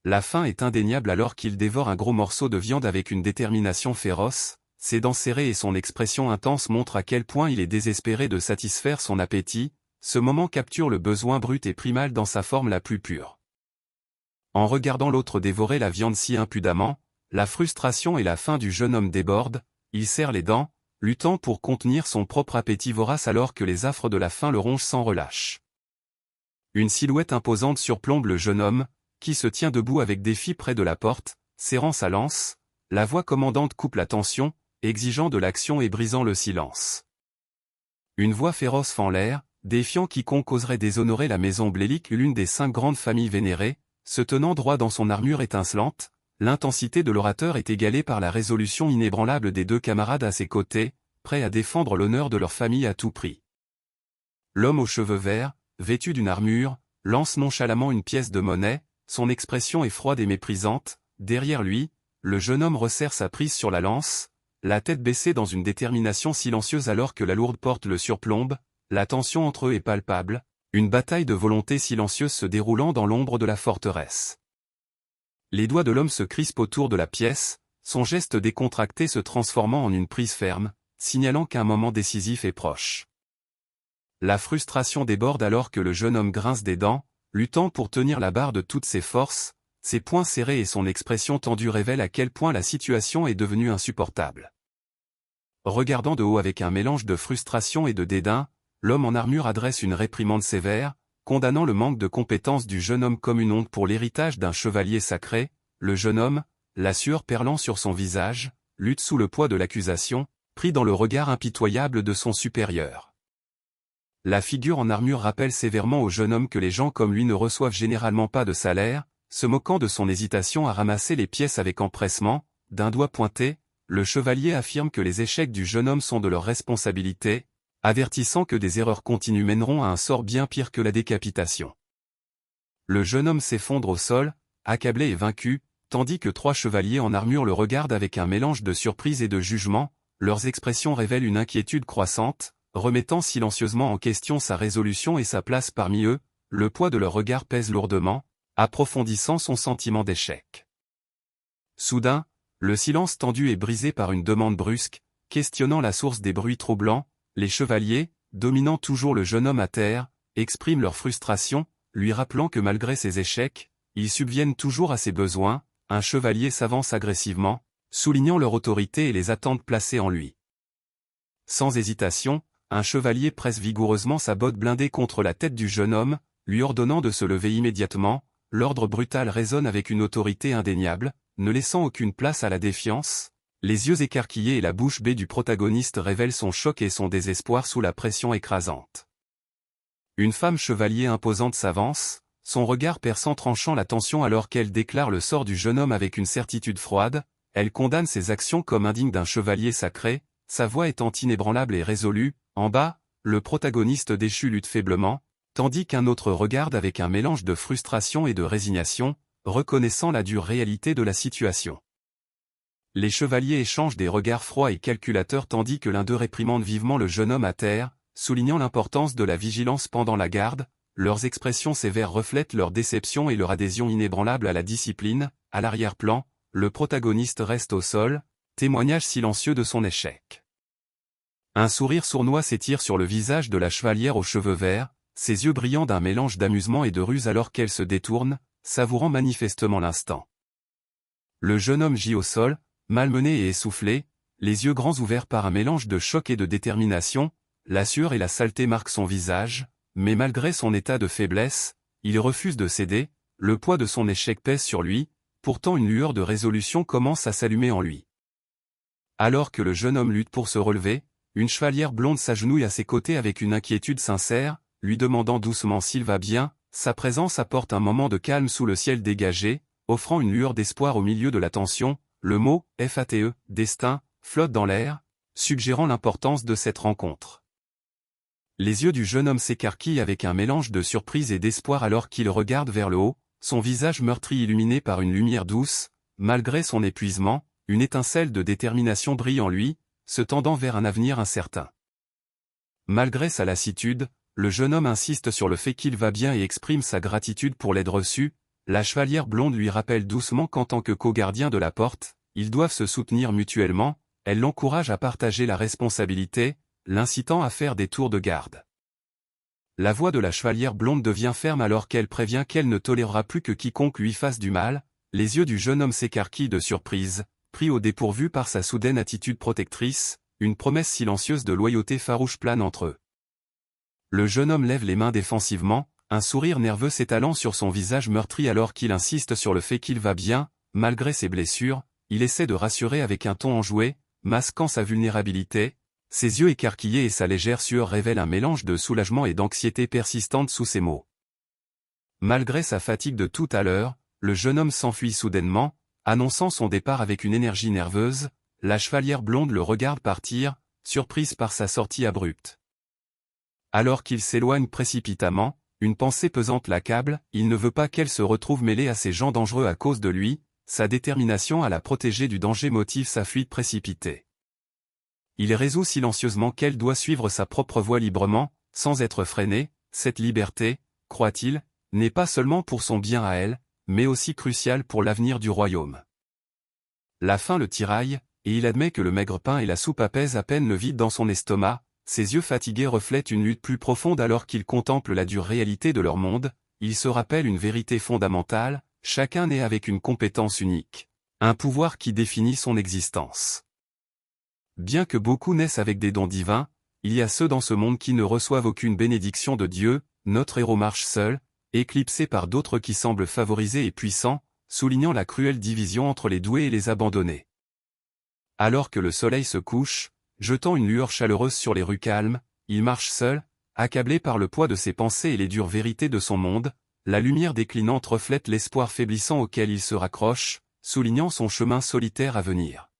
La faim est indéniable alors qu'il dévore un gros morceau de viande avec une détermination féroce, ses dents serrées et son expression intense montrent à quel point il est désespéré de satisfaire son appétit. Ce moment capture le besoin brut et primal dans sa forme la plus pure. En regardant l'autre dévorer la viande si impudemment, la frustration et la faim du jeune homme débordent, il serre les dents, luttant pour contenir son propre appétit vorace alors que les affres de la faim le rongent sans relâche. Une silhouette imposante surplombe le jeune homme, qui se tient debout avec défi près de la porte, serrant sa lance, la voix commandante coupe la tension, exigeant de l'action et brisant le silence. Une voix féroce fend l'air, défiant quiconque oserait déshonorer la maison Blélic, l'une des 5 grandes familles vénérées, se tenant droit dans son armure étincelante. L'intensité de l'orateur est égalée par la résolution inébranlable des 2 camarades à ses côtés, prêts à défendre l'honneur de leur famille à tout prix. L'homme aux cheveux verts, vêtu d'une armure, lance nonchalamment une pièce de monnaie, son expression est froide et méprisante. Derrière lui, le jeune homme resserre sa prise sur la lance, la tête baissée dans une détermination silencieuse alors que la lourde porte le surplombe. La tension entre eux est palpable, une bataille de volonté silencieuse se déroulant dans l'ombre de la forteresse. Les doigts de l'homme se crispent autour de la pièce, son geste décontracté se transformant en une prise ferme, signalant qu'un moment décisif est proche. La frustration déborde alors que le jeune homme grince des dents, luttant pour tenir la barre de toutes ses forces, ses poings serrés et son expression tendue révèlent à quel point la situation est devenue insupportable. Regardant de haut avec un mélange de frustration et de dédain, l'homme en armure adresse une réprimande sévère, condamnant le manque de compétence du jeune homme comme une honte pour l'héritage d'un chevalier sacré. Le jeune homme, la sueur perlant sur son visage, lutte sous le poids de l'accusation, pris dans le regard impitoyable de son supérieur. La figure en armure rappelle sévèrement au jeune homme que les gens comme lui ne reçoivent généralement pas de salaire, se moquant de son hésitation à ramasser les pièces avec empressement. D'un doigt pointé, le chevalier affirme que les échecs du jeune homme sont de leur responsabilité, avertissant que des erreurs continues mèneront à un sort bien pire que la décapitation. Le jeune homme s'effondre au sol, accablé et vaincu, tandis que 3 chevaliers en armure le regardent avec un mélange de surprise et de jugement. Leurs expressions révèlent une inquiétude croissante, remettant silencieusement en question sa résolution et sa place parmi eux. Le poids de leur regard pèse lourdement, approfondissant son sentiment d'échec. Soudain, le silence tendu est brisé par une demande brusque, questionnant la source des bruits troublants. Les chevaliers, dominant toujours le jeune homme à terre, expriment leur frustration, lui rappelant que malgré ses échecs, ils subviennent toujours à ses besoins. Un chevalier s'avance agressivement, soulignant leur autorité et les attentes placées en lui. Sans hésitation, un chevalier presse vigoureusement sa botte blindée contre la tête du jeune homme, lui ordonnant de se lever immédiatement. L'ordre brutal résonne avec une autorité indéniable, ne laissant aucune place à la défiance. Les yeux écarquillés et la bouche bée du protagoniste révèlent son choc et son désespoir sous la pression écrasante. Une femme chevalier imposante s'avance, son regard perçant tranchant la tension alors qu'elle déclare le sort du jeune homme avec une certitude froide. Elle condamne ses actions comme indignes d'un chevalier sacré, sa voix étant inébranlable et résolue. En bas, le protagoniste déchu lutte faiblement, tandis qu'un autre regarde avec un mélange de frustration et de résignation, reconnaissant la dure réalité de la situation. Les chevaliers échangent des regards froids et calculateurs tandis que l'un d'eux réprimande vivement le jeune homme à terre, soulignant l'importance de la vigilance pendant la garde. Leurs expressions sévères reflètent leur déception et leur adhésion inébranlable à la discipline. À l'arrière-plan, le protagoniste reste au sol, témoignage silencieux de son échec. Un sourire sournois s'étire sur le visage de la chevalière aux cheveux verts, ses yeux brillant d'un mélange d'amusement et de ruse alors qu'elle se détourne, savourant manifestement l'instant. Le jeune homme gît au sol, malmené et essoufflé, les yeux grands ouverts par un mélange de choc et de détermination. La sueur et la saleté marquent son visage, mais malgré son état de faiblesse, il refuse de céder. Le poids de son échec pèse sur lui, pourtant une lueur de résolution commence à s'allumer en lui. Alors que le jeune homme lutte pour se relever, une chevalière blonde s'agenouille à ses côtés avec une inquiétude sincère, lui demandant doucement s'il va bien. Sa présence apporte un moment de calme sous le ciel dégagé, offrant une lueur d'espoir au milieu de la tension. Le mot « fate », destin, flotte dans l'air, suggérant l'importance de cette rencontre. Les yeux du jeune homme s'écarquillent avec un mélange de surprise et d'espoir alors qu'il regarde vers le haut, son visage meurtri illuminé par une lumière douce. Malgré son épuisement, une étincelle de détermination brille en lui, se tendant vers un avenir incertain. Malgré sa lassitude, le jeune homme insiste sur le fait qu'il va bien et exprime sa gratitude pour l'aide reçue. la chevalière blonde lui rappelle doucement qu'en tant que co-gardien de la porte, ils doivent se soutenir mutuellement, elle l'encourage à partager la responsabilité, l'incitant à faire des tours de garde. La voix de la chevalière blonde devient ferme alors qu'elle prévient qu'elle ne tolérera plus que quiconque lui fasse du mal, les yeux du jeune homme s'écarquillent de surprise, pris au dépourvu par sa soudaine attitude protectrice, une promesse silencieuse de loyauté farouche plane entre eux. Le jeune homme lève les mains défensivement, un sourire nerveux s'étalant sur son visage meurtri alors qu'il insiste sur le fait qu'il va bien, malgré ses blessures, il essaie de rassurer avec un ton enjoué, masquant sa vulnérabilité, ses yeux écarquillés et sa légère sueur révèlent un mélange de soulagement et d'anxiété persistante sous ses mots. Malgré sa fatigue de tout à l'heure, le jeune homme s'enfuit soudainement, annonçant son départ avec une énergie nerveuse, la chevalière blonde le regarde partir, surprise par sa sortie abrupte. Alors qu'il s'éloigne précipitamment, une pensée pesante l'accable, il ne veut pas qu'elle se retrouve mêlée à ces gens dangereux à cause de lui, sa détermination à la protéger du danger motive sa fuite précipitée. Il résout silencieusement qu'elle doit suivre sa propre voie librement, sans être freinée, cette liberté, croit-il, n'est pas seulement pour son bien à elle, mais aussi cruciale pour l'avenir du royaume. La faim le tiraille, et il admet que le maigre pain et la soupe apaisent à peine le vide dans son estomac, ses yeux fatigués reflètent une lutte plus profonde alors qu'il contemple la dure réalité de leur monde, il se rappelle une vérité fondamentale, chacun naît avec une compétence unique, un pouvoir qui définit son existence. Bien que beaucoup naissent avec des dons divins, il y a ceux dans ce monde qui ne reçoivent aucune bénédiction de Dieu, notre héros marche seul, éclipsé par d'autres qui semblent favorisés et puissants, soulignant la cruelle division entre les doués et les abandonnés. Alors que le soleil se couche, jetant une lueur chaleureuse sur les rues calmes, il marche seul, accablé par le poids de ses pensées et les dures vérités de son monde, la lumière déclinante reflète l'espoir faiblissant auquel il se raccroche, soulignant son chemin solitaire à venir.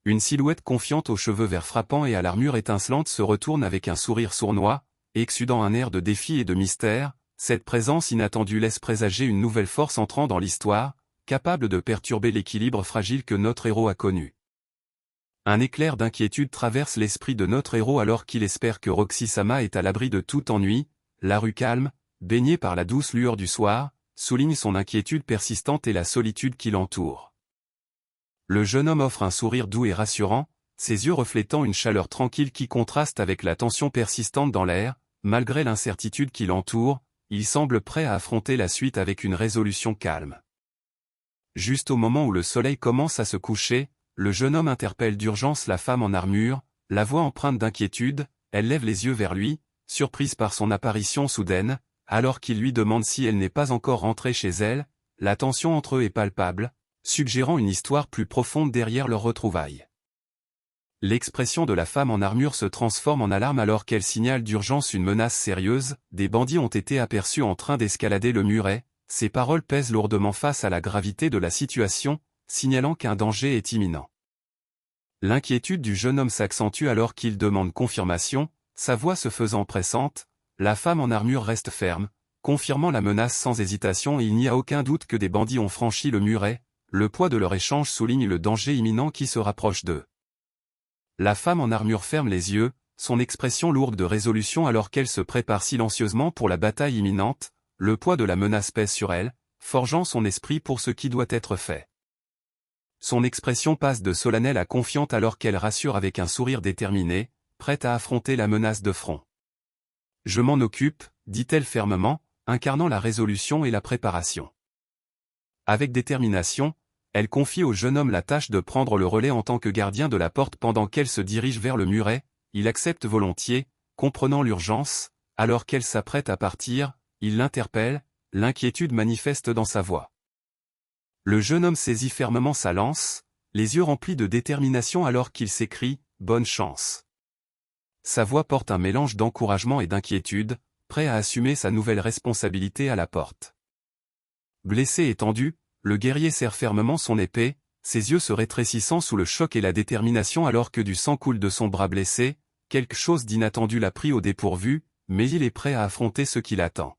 Une silhouette confiante aux cheveux verts frappants et à l'armure étincelante se retourne avec un sourire sournois, exudant un air de défi et de mystère, cette présence inattendue laisse présager une nouvelle force entrant dans l'histoire, capable de perturber l'équilibre fragile que notre héros a connu. Un éclair d'inquiétude traverse l'esprit de notre héros alors qu'il espère que Roxy-sama est à l'abri de tout ennui, la rue calme, baignée par la douce lueur du soir, souligne son inquiétude persistante et la solitude qui l'entoure. Le jeune homme offre un sourire doux et rassurant, ses yeux reflétant une chaleur tranquille qui contraste avec la tension persistante dans l'air, malgré l'incertitude qui l'entoure, il semble prêt à affronter la suite avec une résolution calme. Juste au moment où le soleil commence à se coucher, le jeune homme interpelle d'urgence la femme en armure, la voix empreinte d'inquiétude, elle lève les yeux vers lui, surprise par son apparition soudaine, alors qu'il lui demande si elle n'est pas encore rentrée chez elle, la tension entre eux est palpable, suggérant une histoire plus profonde derrière leur retrouvaille. L'expression de la femme en armure se transforme en alarme alors qu'elle signale d'urgence une menace sérieuse, des bandits ont été aperçus en train d'escalader le muret, ses paroles pèsent lourdement face à la gravité de la situation, signalant qu'un danger est imminent. L'inquiétude du jeune homme s'accentue alors qu'il demande confirmation, sa voix se faisant pressante, la femme en armure reste ferme, confirmant la menace sans hésitation et il n'y a aucun doute que des bandits ont franchi le muret, le poids de leur échange souligne le danger imminent qui se rapproche d'eux. La femme en armure ferme les yeux, son expression lourde de résolution alors qu'elle se prépare silencieusement pour la bataille imminente, le poids de la menace pèse sur elle, forgeant son esprit pour ce qui doit être fait. Son expression passe de solennelle à confiante alors qu'elle rassure avec un sourire déterminé, prête à affronter la menace de front. « Je m'en occupe », dit-elle fermement, incarnant la résolution et la préparation. Avec détermination, elle confie au jeune homme la tâche de prendre le relais en tant que gardien de la porte pendant qu'elle se dirige vers le muret, il accepte volontiers, comprenant l'urgence, alors qu'elle s'apprête à partir, il l'interpelle, l'inquiétude manifeste dans sa voix. Le jeune homme saisit fermement sa lance, les yeux remplis de détermination alors qu'il s'écrie « Bonne chance ». Sa voix porte un mélange d'encouragement et d'inquiétude, prêt à assumer sa nouvelle responsabilité à la porte. Blessé et tendu, le guerrier serre fermement son épée, ses yeux se rétrécissant sous le choc et la détermination alors que du sang coule de son bras blessé, quelque chose d'inattendu l'a pris au dépourvu, mais il est prêt à affronter ce qui l'attend.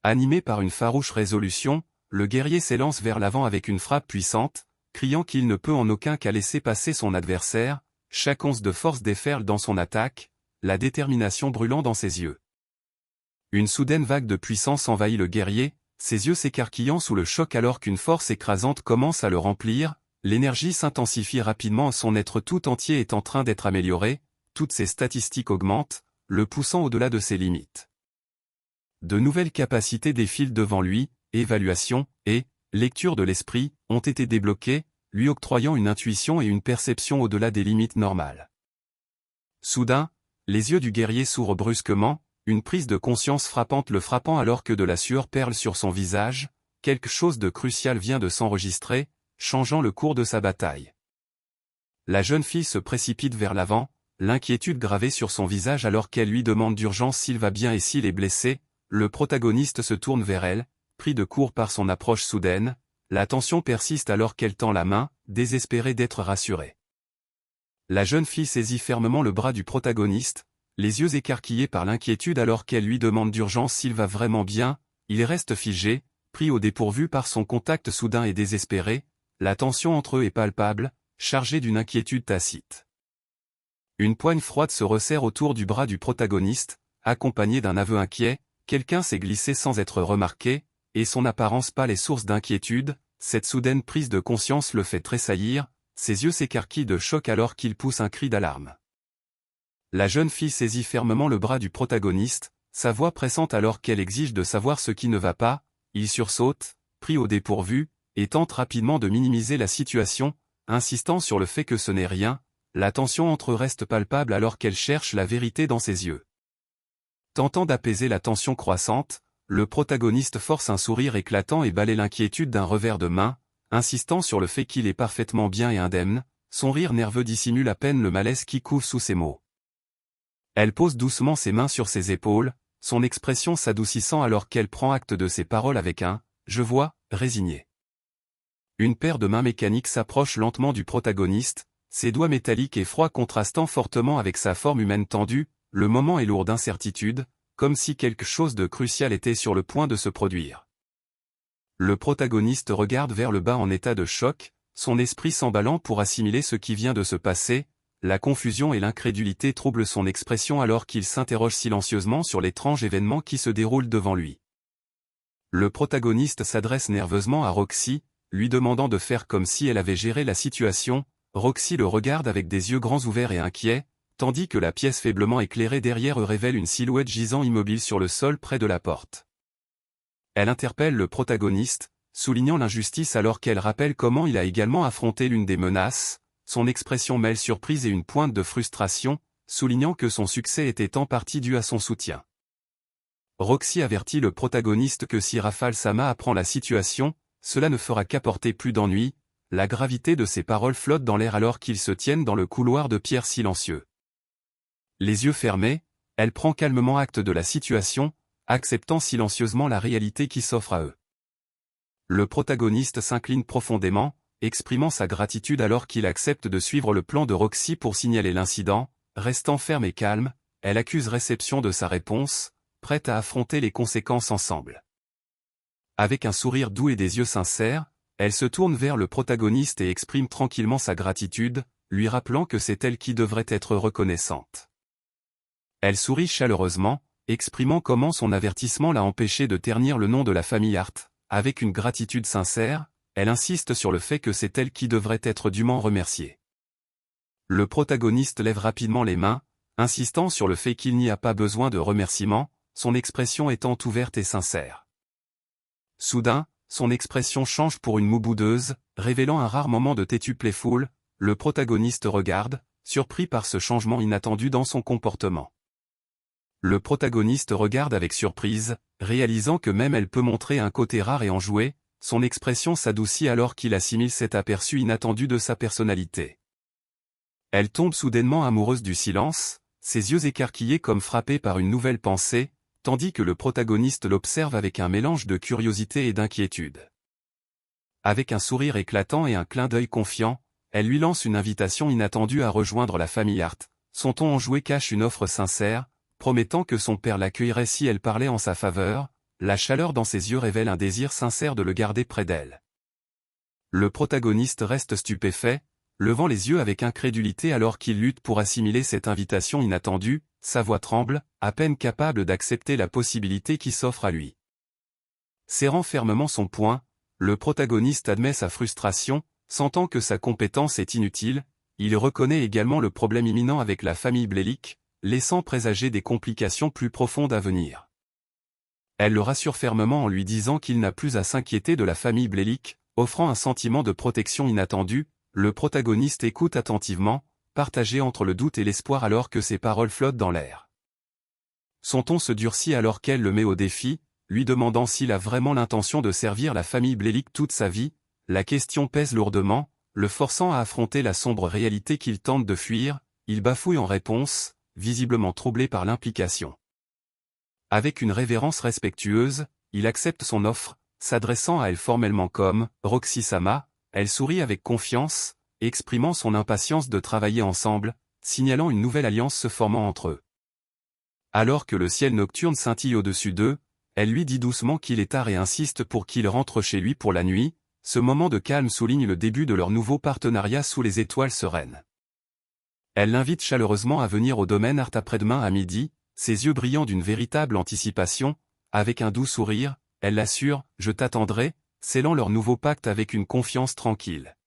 Animé par une farouche résolution, le guerrier s'élance vers l'avant avec une frappe puissante, criant qu'il ne peut en aucun cas laisser passer son adversaire, chaque once de force déferle dans son attaque, la détermination brûlant dans ses yeux. Une soudaine vague de puissance envahit le guerrier, ses yeux s'écarquillant sous le choc alors qu'une force écrasante commence à le remplir, l'énergie s'intensifie rapidement, son être tout entier est en train d'être amélioré, toutes ses statistiques augmentent, le poussant au-delà de ses limites. De nouvelles capacités défilent devant lui, évaluation et lecture de l'esprit ont été débloquées, lui octroyant une intuition et une perception au-delà des limites normales. Soudain, les yeux du guerrier s'ouvrent brusquement, une prise de conscience frappante le frappant alors que de la sueur perle sur son visage, quelque chose de crucial vient de s'enregistrer, changeant le cours de sa bataille. La jeune fille se précipite vers l'avant, l'inquiétude gravée sur son visage alors qu'elle lui demande d'urgence s'il va bien et s'il est blessé, le protagoniste se tourne vers elle, pris de court par son approche soudaine, la tension persiste alors qu'elle tend la main, désespérée d'être rassurée. La jeune fille saisit fermement le bras du protagoniste, les yeux écarquillés par l'inquiétude alors qu'elle lui demande d'urgence s'il va vraiment bien, il reste figé, pris au dépourvu par son contact soudain et désespéré, la tension entre eux est palpable, chargée d'une inquiétude tacite. Une poigne froide se resserre autour du bras du protagoniste, accompagnée d'un aveu inquiet, quelqu'un s'est glissé sans être remarqué, et son apparence pâle est source d'inquiétude, cette soudaine prise de conscience le fait tressaillir, ses yeux s'écarquillent de choc alors qu'il pousse un cri d'alarme. La jeune fille saisit fermement le bras du protagoniste, sa voix pressante alors qu'elle exige de savoir ce qui ne va pas, il sursaute, pris au dépourvu, et tente rapidement de minimiser la situation, insistant sur le fait que ce n'est rien, la tension entre eux reste palpable alors qu'elle cherche la vérité dans ses yeux. Tentant d'apaiser la tension croissante, le protagoniste force un sourire éclatant et balaie l'inquiétude d'un revers de main, insistant sur le fait qu'il est parfaitement bien et indemne, son rire nerveux dissimule à peine le malaise qui couvre sous ses mots. Elle pose doucement ses mains sur ses épaules, son expression s'adoucissant alors qu'elle prend acte de ses paroles avec un « je vois » résigné. Une paire de mains mécaniques s'approche lentement du protagoniste, ses doigts métalliques et froids contrastant fortement avec sa forme humaine tendue, le moment est lourd d'incertitude, comme si quelque chose de crucial était sur le point de se produire. Le protagoniste regarde vers le bas en état de choc, son esprit s'emballant pour assimiler ce qui vient de se passer, la confusion et l'incrédulité troublent son expression alors qu'il s'interroge silencieusement sur l'étrange événement qui se déroule devant lui. Le protagoniste s'adresse nerveusement à Roxy, lui demandant de faire comme si elle avait géré la situation. Roxy le regarde avec des yeux grands ouverts et inquiets, tandis que la pièce faiblement éclairée derrière eux révèle une silhouette gisant immobile sur le sol près de la porte. Elle interpelle le protagoniste, soulignant l'injustice alors qu'elle rappelle comment il a également affronté l'une des menaces, son expression mêle surprise et une pointe de frustration, soulignant que son succès était en partie dû à son soutien. Roxy avertit le protagoniste que si Rafale Sama apprend la situation, cela ne fera qu'apporter plus d'ennuis, la gravité de ses paroles flotte dans l'air alors qu'ils se tiennent dans le couloir de pierre silencieux. Les yeux fermés, elle prend calmement acte de la situation, acceptant silencieusement la réalité qui s'offre à eux. Le protagoniste s'incline profondément, exprimant sa gratitude alors qu'il accepte de suivre le plan de Roxy pour signaler l'incident, restant ferme et calme, elle accuse réception de sa réponse, prête à affronter les conséquences ensemble. Avec un sourire doux et des yeux sincères, elle se tourne vers le protagoniste et exprime tranquillement sa gratitude, lui rappelant que c'est elle qui devrait être reconnaissante. Elle sourit chaleureusement, exprimant comment son avertissement l'a empêché de ternir le nom de la famille Hart. Avec une gratitude sincère, elle insiste sur le fait que c'est elle qui devrait être dûment remerciée. Le protagoniste lève rapidement les mains, insistant sur le fait qu'il n'y a pas besoin de remerciements, son expression étant ouverte et sincère. Soudain, son expression change pour une moue boudeuse, révélant un rare moment de têtu playful, le protagoniste regarde, surpris par ce changement inattendu dans son comportement. Le protagoniste regarde avec surprise, réalisant que même elle peut montrer un côté rare et enjoué, son expression s'adoucit alors qu'il assimile cet aperçu inattendu de sa personnalité. Elle tombe soudainement amoureuse du silence, ses yeux écarquillés comme frappés par une nouvelle pensée, tandis que le protagoniste l'observe avec un mélange de curiosité et d'inquiétude. Avec un sourire éclatant et un clin d'œil confiant, elle lui lance une invitation inattendue à rejoindre la famille Hart. Son ton enjoué cache une offre sincère, promettant que son père l'accueillerait si elle parlait en sa faveur, la chaleur dans ses yeux révèle un désir sincère de le garder près d'elle. Le protagoniste reste stupéfait, levant les yeux avec incrédulité alors qu'il lutte pour assimiler cette invitation inattendue, sa voix tremble, à peine capable d'accepter la possibilité qui s'offre à lui. Serrant fermement son poing, le protagoniste admet sa frustration, sentant que sa compétence est inutile. Il reconnaît également le problème imminent avec la famille Blélic, laissant présager des complications plus profondes à venir. Elle le rassure fermement en lui disant qu'il n'a plus à s'inquiéter de la famille Blélic, offrant un sentiment de protection inattendu. Le protagoniste écoute attentivement, partagé entre le doute et l'espoir alors que ses paroles flottent dans l'air. Son ton se durcit alors qu'elle le met au défi, lui demandant s'il a vraiment l'intention de servir la famille Blélic toute sa vie. La question pèse lourdement, le forçant à affronter la sombre réalité qu'il tente de fuir. Il bafouille en réponse, visiblement troublé par l'implication. Avec une révérence respectueuse, il accepte son offre, s'adressant à elle formellement comme « Roxy-sama », elle sourit avec confiance, exprimant son impatience de travailler ensemble, signalant une nouvelle alliance se formant entre eux. Alors que le ciel nocturne scintille au-dessus d'eux, elle lui dit doucement qu'il est tard et insiste pour qu'il rentre chez lui pour la nuit. Ce moment de calme souligne le début de leur nouveau partenariat sous les étoiles sereines. Elle l'invite chaleureusement à venir au domaine Art après-demain à midi, ses yeux brillants d'une véritable anticipation. Avec un doux sourire, elle l'assure « Je t'attendrai », scellant leur nouveau pacte avec une confiance tranquille.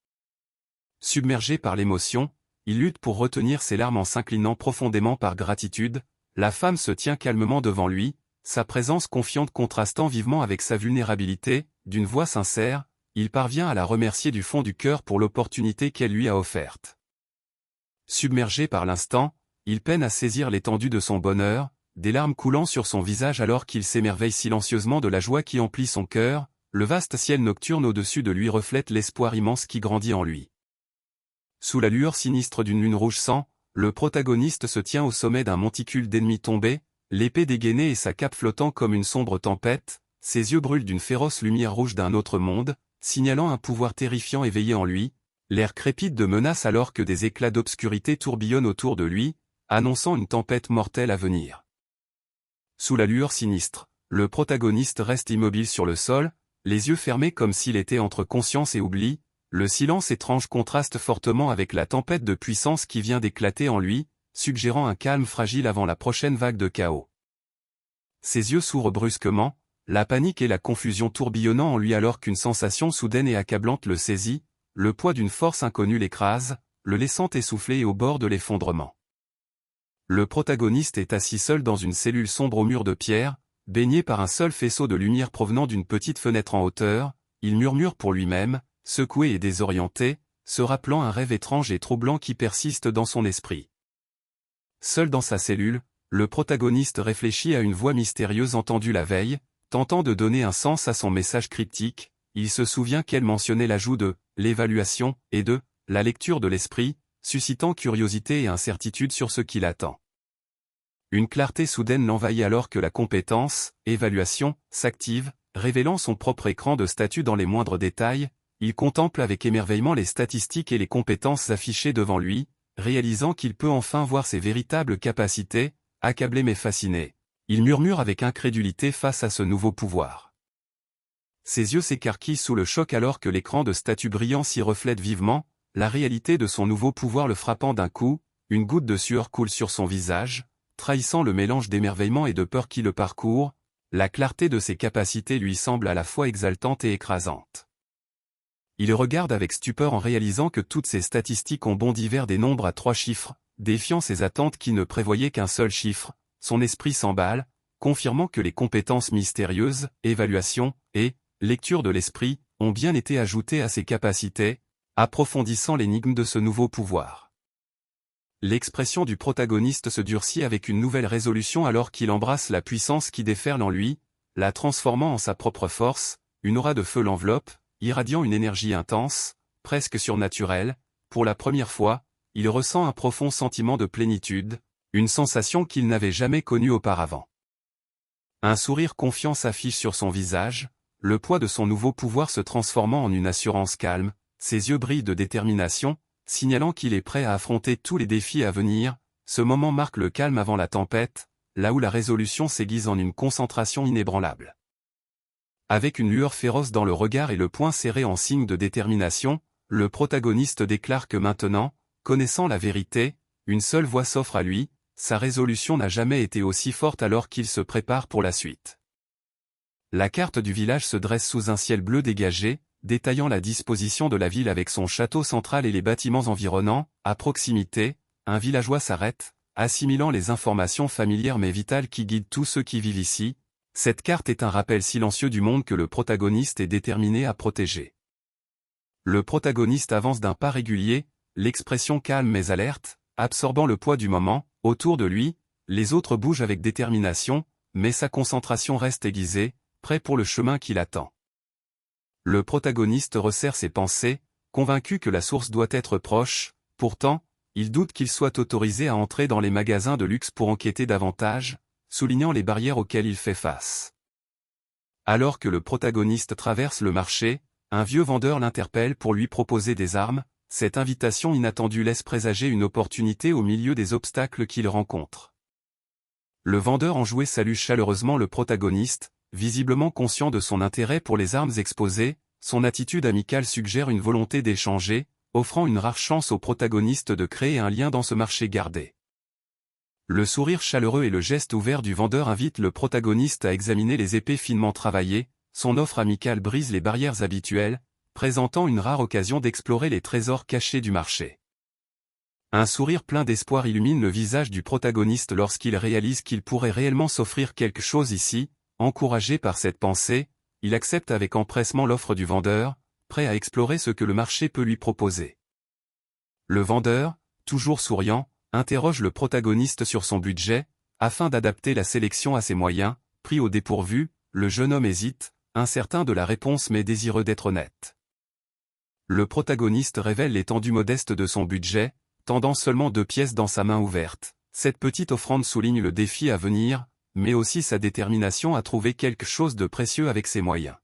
Submergé par l'émotion, il lutte pour retenir ses larmes en s'inclinant profondément par gratitude. La femme se tient calmement devant lui, sa présence confiante contrastant vivement avec sa vulnérabilité. D'une voix sincère, il parvient à la remercier du fond du cœur pour l'opportunité qu'elle lui a offerte. Submergé par l'instant, il peine à saisir l'étendue de son bonheur, des larmes coulant sur son visage alors qu'il s'émerveille silencieusement de la joie qui emplit son cœur. Le vaste ciel nocturne au-dessus de lui reflète l'espoir immense qui grandit en lui. Sous la lueur sinistre d'une lune rouge sang, le protagoniste se tient au sommet d'un monticule d'ennemis tombés, l'épée dégainée et sa cape flottant comme une sombre tempête. Ses yeux brûlent d'une féroce lumière rouge d'un autre monde, signalant un pouvoir terrifiant éveillé en lui. L'air crépite de menace alors que des éclats d'obscurité tourbillonnent autour de lui, annonçant une tempête mortelle à venir. Sous la lueur sinistre, le protagoniste reste immobile sur le sol, les yeux fermés comme s'il était entre conscience et oubli. Le silence étrange contraste fortement avec la tempête de puissance qui vient d'éclater en lui, suggérant un calme fragile avant la prochaine vague de chaos. Ses yeux s'ouvrent brusquement, la panique et la confusion tourbillonnant en lui alors qu'une sensation soudaine et accablante le saisit. Le poids d'une force inconnue l'écrase, le laissant essoufflé et au bord de l'effondrement. Le protagoniste est assis seul dans une cellule sombre au mur de pierre, baigné par un seul faisceau de lumière provenant d'une petite fenêtre en hauteur. Il murmure pour lui-même, secoué et désorienté, se rappelant un rêve étrange et troublant qui persiste dans son esprit. Seul dans sa cellule, le protagoniste réfléchit à une voix mystérieuse entendue la veille, tentant de donner un sens à son message cryptique. Il se souvient qu'elle mentionnait l'ajout de « l'évaluation » et de « la lecture de l'esprit », suscitant curiosité et incertitude sur ce qui l'attend. Une clarté soudaine l'envahit alors que la compétence « évaluation » s'active, révélant son propre écran de statut dans les moindres détails. Il contemple avec émerveillement les statistiques et les compétences affichées devant lui, réalisant qu'il peut enfin voir ses véritables capacités. Accablé mais fasciné, il murmure avec incrédulité face à ce nouveau pouvoir. Ses yeux s'écarquillent sous le choc alors que l'écran de statut brillant s'y reflète vivement, la réalité de son nouveau pouvoir le frappant d'un coup. Une goutte de sueur coule sur son visage, trahissant le mélange d'émerveillement et de peur qui le parcourt. La clarté de ses capacités lui semble à la fois exaltante et écrasante. Il regarde avec stupeur en réalisant que toutes ses statistiques ont bondi vers des nombres à 3 chiffres, défiant ses attentes qui ne prévoyaient qu'un seul chiffre. Son esprit s'emballe, confirmant que les compétences mystérieuses, évaluation et lecture de l'esprit, ont bien été ajoutées à ses capacités, approfondissant l'énigme de ce nouveau pouvoir. L'expression du protagoniste se durcit avec une nouvelle résolution alors qu'il embrasse la puissance qui déferle en lui, la transformant en sa propre force. Une aura de feu l'enveloppe, irradiant une énergie intense, presque surnaturelle. Pour la première fois, il ressent un profond sentiment de plénitude, une sensation qu'il n'avait jamais connue auparavant. Un sourire confiant s'affiche sur son visage, le poids de son nouveau pouvoir se transformant en une assurance calme. Ses yeux brillent de détermination, signalant qu'il est prêt à affronter tous les défis à venir. Ce moment marque le calme avant la tempête, là où la résolution s'aiguise en une concentration inébranlable. Avec une lueur féroce dans le regard et le poing serré en signe de détermination, le protagoniste déclare que maintenant, connaissant la vérité, une seule voie s'offre à lui. Sa résolution n'a jamais été aussi forte alors qu'il se prépare pour la suite. La carte du village se dresse sous un ciel bleu dégagé, détaillant la disposition de la ville avec son château central et les bâtiments environnants. À proximité, un villageois s'arrête, assimilant les informations familières mais vitales qui guident tous ceux qui vivent ici. Cette carte est un rappel silencieux du monde que le protagoniste est déterminé à protéger. Le protagoniste avance d'un pas régulier, l'expression calme mais alerte, absorbant le poids du moment. Autour de lui, les autres bougent avec détermination, mais sa concentration reste aiguisée, prêt pour le chemin qui l'attend. Le protagoniste resserre ses pensées, convaincu que la source doit être proche. Pourtant, il doute qu'il soit autorisé à entrer dans les magasins de luxe pour enquêter davantage, soulignant les barrières auxquelles il fait face. Alors que le protagoniste traverse le marché, un vieux vendeur l'interpelle pour lui proposer des armes. Cette invitation inattendue laisse présager une opportunité au milieu des obstacles qu'il rencontre. Le vendeur enjoué salue chaleureusement le protagoniste, visiblement conscient de son intérêt pour les armes exposées. Son attitude amicale suggère une volonté d'échanger, offrant une rare chance au protagoniste de créer un lien dans ce marché gardé. Le sourire chaleureux et le geste ouvert du vendeur invitent le protagoniste à examiner les épées finement travaillées. Son offre amicale brise les barrières habituelles, présentant une rare occasion d'explorer les trésors cachés du marché. Un sourire plein d'espoir illumine le visage du protagoniste lorsqu'il réalise qu'il pourrait réellement s'offrir quelque chose ici. Encouragé par cette pensée, il accepte avec empressement l'offre du vendeur, prêt à explorer ce que le marché peut lui proposer. Le vendeur, toujours souriant, interroge le protagoniste sur son budget, afin d'adapter la sélection à ses moyens. Pris au dépourvu, le jeune homme hésite, incertain de la réponse mais désireux d'être honnête. Le protagoniste révèle l'étendue modeste de son budget, tendant seulement 2 pièces dans sa main ouverte. Cette petite offrande souligne le défi à venir, mais aussi sa détermination à trouver quelque chose de précieux avec ses moyens.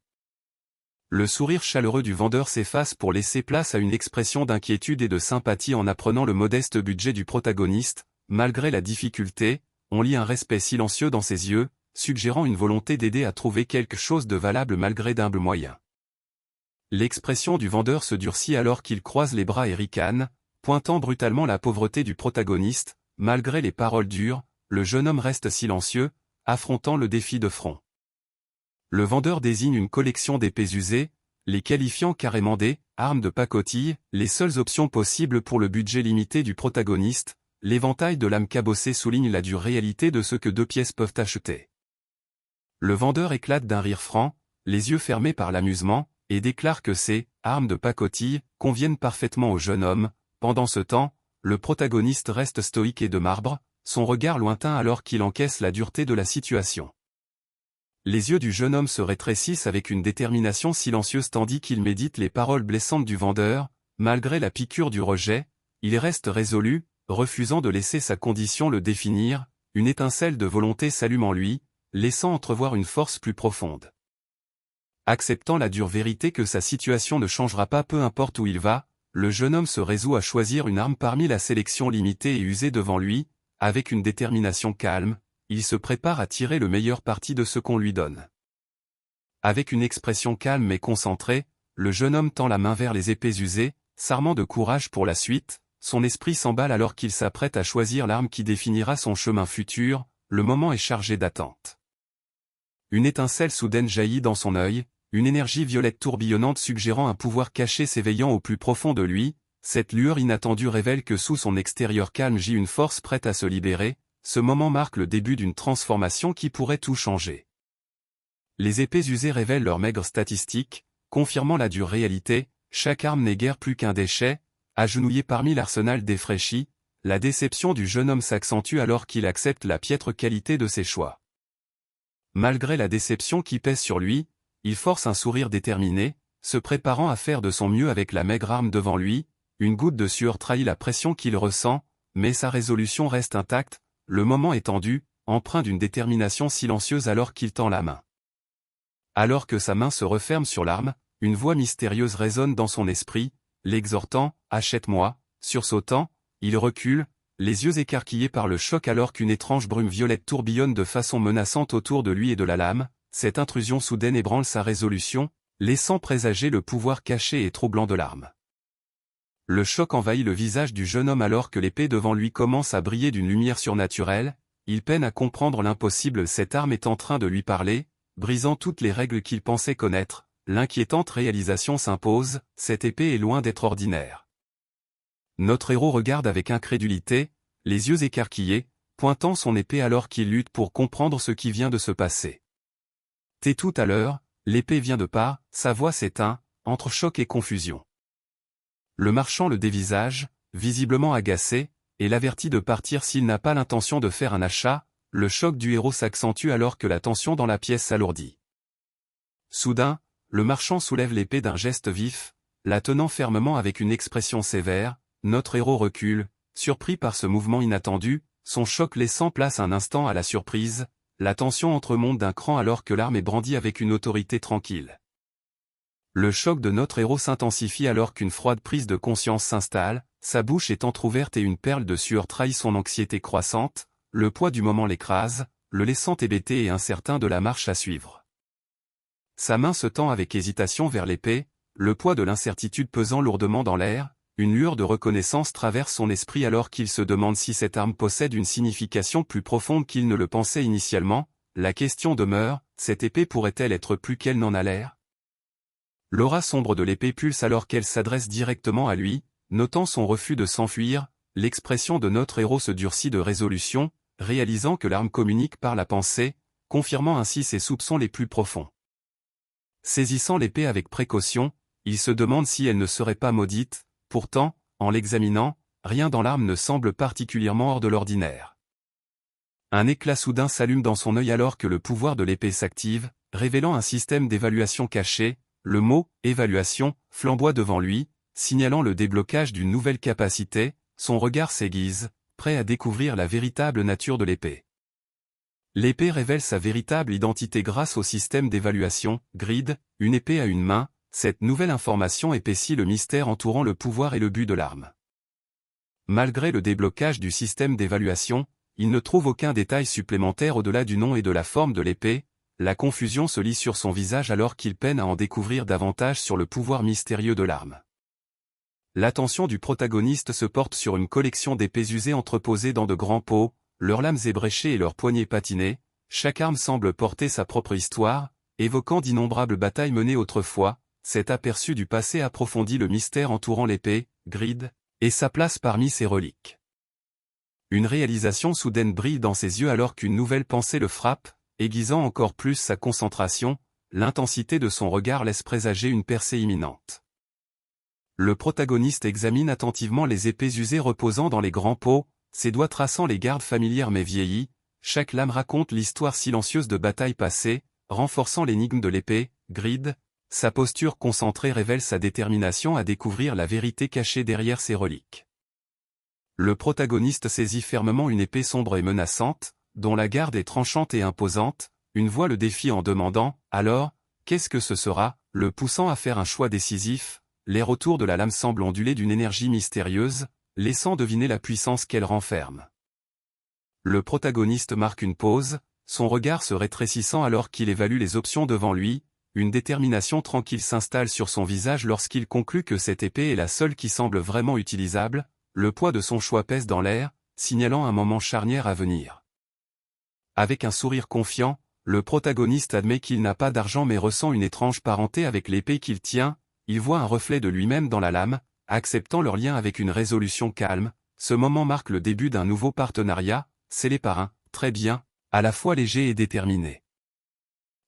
Le sourire chaleureux du vendeur s'efface pour laisser place à une expression d'inquiétude et de sympathie en apprenant le modeste budget du protagoniste. Malgré la difficulté, on lit un respect silencieux dans ses yeux, suggérant une volonté d'aider à trouver quelque chose de valable malgré d'humbles moyens. L'expression du vendeur se durcit alors qu'il croise les bras et ricane, pointant brutalement la pauvreté du protagoniste. Malgré les paroles dures, le jeune homme reste silencieux, affrontant le défi de front. Le vendeur désigne une collection d'épées usées, les qualifiant carrément des « armes de pacotille », les seules options possibles pour le budget limité du protagoniste. L'éventail de lames cabossées souligne la dure réalité de ce que 2 pièces peuvent acheter. Le vendeur éclate d'un rire franc, les yeux fermés par l'amusement, et déclare que ces « armes de pacotille » conviennent parfaitement au jeune homme. Pendant ce temps, le protagoniste reste stoïque et de marbre, son regard lointain alors qu'il encaisse la dureté de la situation. Les yeux du jeune homme se rétrécissent avec une détermination silencieuse tandis qu'il médite les paroles blessantes du vendeur. Malgré la piqûre du rejet, il reste résolu, refusant de laisser sa condition le définir. Une étincelle de volonté s'allume en lui, laissant entrevoir une force plus profonde. Acceptant la dure vérité que sa situation ne changera pas peu importe où il va, le jeune homme se résout à choisir une arme parmi la sélection limitée et usée devant lui. Avec une détermination calme, il se prépare à tirer le meilleur parti de ce qu'on lui donne. Avec une expression calme mais concentrée, le jeune homme tend la main vers les épées usées, s'armant de courage pour la suite. Son esprit s'emballe alors qu'il s'apprête à choisir l'arme qui définira son chemin futur. Le moment est chargé d'attente. Une étincelle soudaine jaillit dans son œil, une énergie violette tourbillonnante suggérant un pouvoir caché s'éveillant au plus profond de lui. Cette lueur inattendue révèle que sous son extérieur calme gît une force prête à se libérer. Ce moment marque le début d'une transformation qui pourrait tout changer. Les épées usées révèlent leurs maigres statistiques, confirmant la dure réalité. Chaque arme n'est guère plus qu'un déchet. Agenouillé parmi l'arsenal défraîchi, la déception du jeune homme s'accentue alors qu'il accepte la piètre qualité de ses choix. Malgré la déception qui pèse sur lui, il force un sourire déterminé, se préparant à faire de son mieux avec la maigre arme devant lui. Une goutte de sueur trahit la pression qu'il ressent, mais sa résolution reste intacte. Le moment est tendu, empreint d'une détermination silencieuse alors qu'il tend la main. Alors que sa main se referme sur l'arme, une voix mystérieuse résonne dans son esprit, l'exhortant « Achète-moi ». Sursautant, il recule, les yeux écarquillés par le choc alors qu'une étrange brume violette tourbillonne de façon menaçante autour de lui et de la lame. Cette intrusion soudaine ébranle sa résolution, laissant présager le pouvoir caché et troublant de l'arme. Le choc envahit le visage du jeune homme alors que l'épée devant lui commence à briller d'une lumière surnaturelle. Il peine à comprendre l'impossible, cette arme est en train de lui parler. brisant toutes les règles qu'il pensait connaître. L'inquiétante réalisation s'impose, cette épée est loin d'être ordinaire. Notre héros regarde avec incrédulité, les yeux écarquillés, pointant son épée alors qu'il lutte pour comprendre ce qui vient de se passer. T'es tout à l'heure, l'épée vient de pas, sa voix s'éteint, entre choc et confusion. Le marchand le dévisage, visiblement agacé, et l'avertit de partir s'il n'a pas l'intention de faire un achat. Le choc du héros s'accentue alors que la tension dans la pièce s'alourdit. Soudain, le marchand soulève l'épée d'un geste vif, la tenant fermement avec une expression sévère. Notre héros recule, surpris par ce mouvement inattendu, son choc laissant place un instant à la surprise. La tension entremonte d'un cran alors que l'arme est brandie avec une autorité tranquille. Le choc de notre héros s'intensifie alors qu'une froide prise de conscience s'installe, sa bouche est entr'ouverte et une perle de sueur trahit son anxiété croissante. Le poids du moment l'écrase, le laissant hébété et incertain de la marche à suivre. Sa main se tend avec hésitation vers l'épée, le poids de l'incertitude pesant lourdement dans l'air. Une lueur de reconnaissance traverse son esprit alors qu'il se demande si cette arme possède une signification plus profonde qu'il ne le pensait initialement. La question demeure, cette épée pourrait-elle être plus qu'elle n'en a l'air? L'aura sombre de l'épée pulse alors qu'elle s'adresse directement à lui, notant son refus de s'enfuir, l'expression de notre héros se durcit de résolution, réalisant que l'arme communique par la pensée, confirmant ainsi ses soupçons les plus profonds. Saisissant l'épée avec précaution, il se demande si elle ne serait pas maudite. Pourtant, en l'examinant, rien dans l'arme ne semble particulièrement hors de l'ordinaire. Un éclat soudain s'allume dans son œil alors que le pouvoir de l'épée s'active, révélant un système d'évaluation caché. Le mot « évaluation » flamboie devant lui, signalant le déblocage d'une nouvelle capacité. Son regard s'aiguise, prêt à découvrir la véritable nature de l'épée. L'épée révèle sa véritable identité grâce au système d'évaluation, grid, une épée à une main. Cette nouvelle information épaissit le mystère entourant le pouvoir et le but de l'arme. Malgré le déblocage du système d'évaluation, il ne trouve aucun détail supplémentaire au-delà du nom et de la forme de l'épée. La confusion se lit sur son visage alors qu'il peine à en découvrir davantage sur le pouvoir mystérieux de l'arme. L'attention du protagoniste se porte sur une collection d'épées usées entreposées dans de grands pots, leurs lames ébréchées et leurs poignets patinés. Chaque arme semble porter sa propre histoire, évoquant d'innombrables batailles menées autrefois. Cet aperçu du passé approfondit le mystère entourant l'épée, grid, et sa place parmi ses reliques. Une réalisation soudaine brille dans ses yeux alors qu'une nouvelle pensée le frappe, aiguisant encore plus sa concentration. L'intensité de son regard laisse présager une percée imminente. Le protagoniste examine attentivement les épées usées reposant dans les grands pots, ses doigts traçant les gardes familières mais vieillies. Chaque lame raconte l'histoire silencieuse de batailles passées, renforçant l'énigme de l'épée, grid. Sa posture concentrée révèle sa détermination à découvrir la vérité cachée derrière ses reliques. Le protagoniste saisit fermement une épée sombre et menaçante, dont la garde est tranchante et imposante. Une voix le défie en demandant « Alors, qu'est-ce que ce sera ?» le poussant à faire un choix décisif. L'air autour de la lame semble onduler d'une énergie mystérieuse, laissant deviner la puissance qu'elle renferme. Le protagoniste marque une pause, son regard se rétrécissant alors qu'il évalue les options devant lui. Une détermination tranquille s'installe sur son visage lorsqu'il conclut que cette épée est la seule qui semble vraiment utilisable. Le poids de son choix pèse dans l'air, signalant un moment charnière à venir. Avec un sourire confiant, le protagoniste admet qu'il n'a pas d'argent mais ressent une étrange parenté avec l'épée qu'il tient. Il voit un reflet de lui-même dans la lame, acceptant leur lien avec une résolution calme. Ce moment marque le début d'un nouveau partenariat, scellé par un « très bien », à la fois léger et déterminé.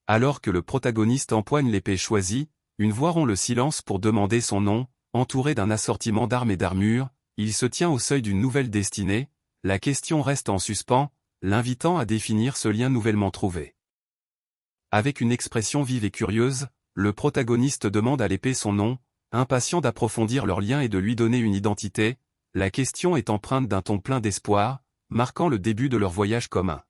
Alors que le protagoniste empoigne l'épée choisie, une voix rompt le silence pour demander son nom. Entouré d'un assortiment d'armes et d'armures, il se tient au seuil d'une nouvelle destinée. La question reste en suspens, l'invitant à définir ce lien nouvellement trouvé. Avec une expression vive et curieuse, le protagoniste demande à l'épée son nom, impatient d'approfondir leur lien et de lui donner une identité. La question est empreinte d'un ton plein d'espoir, marquant le début de leur voyage commun.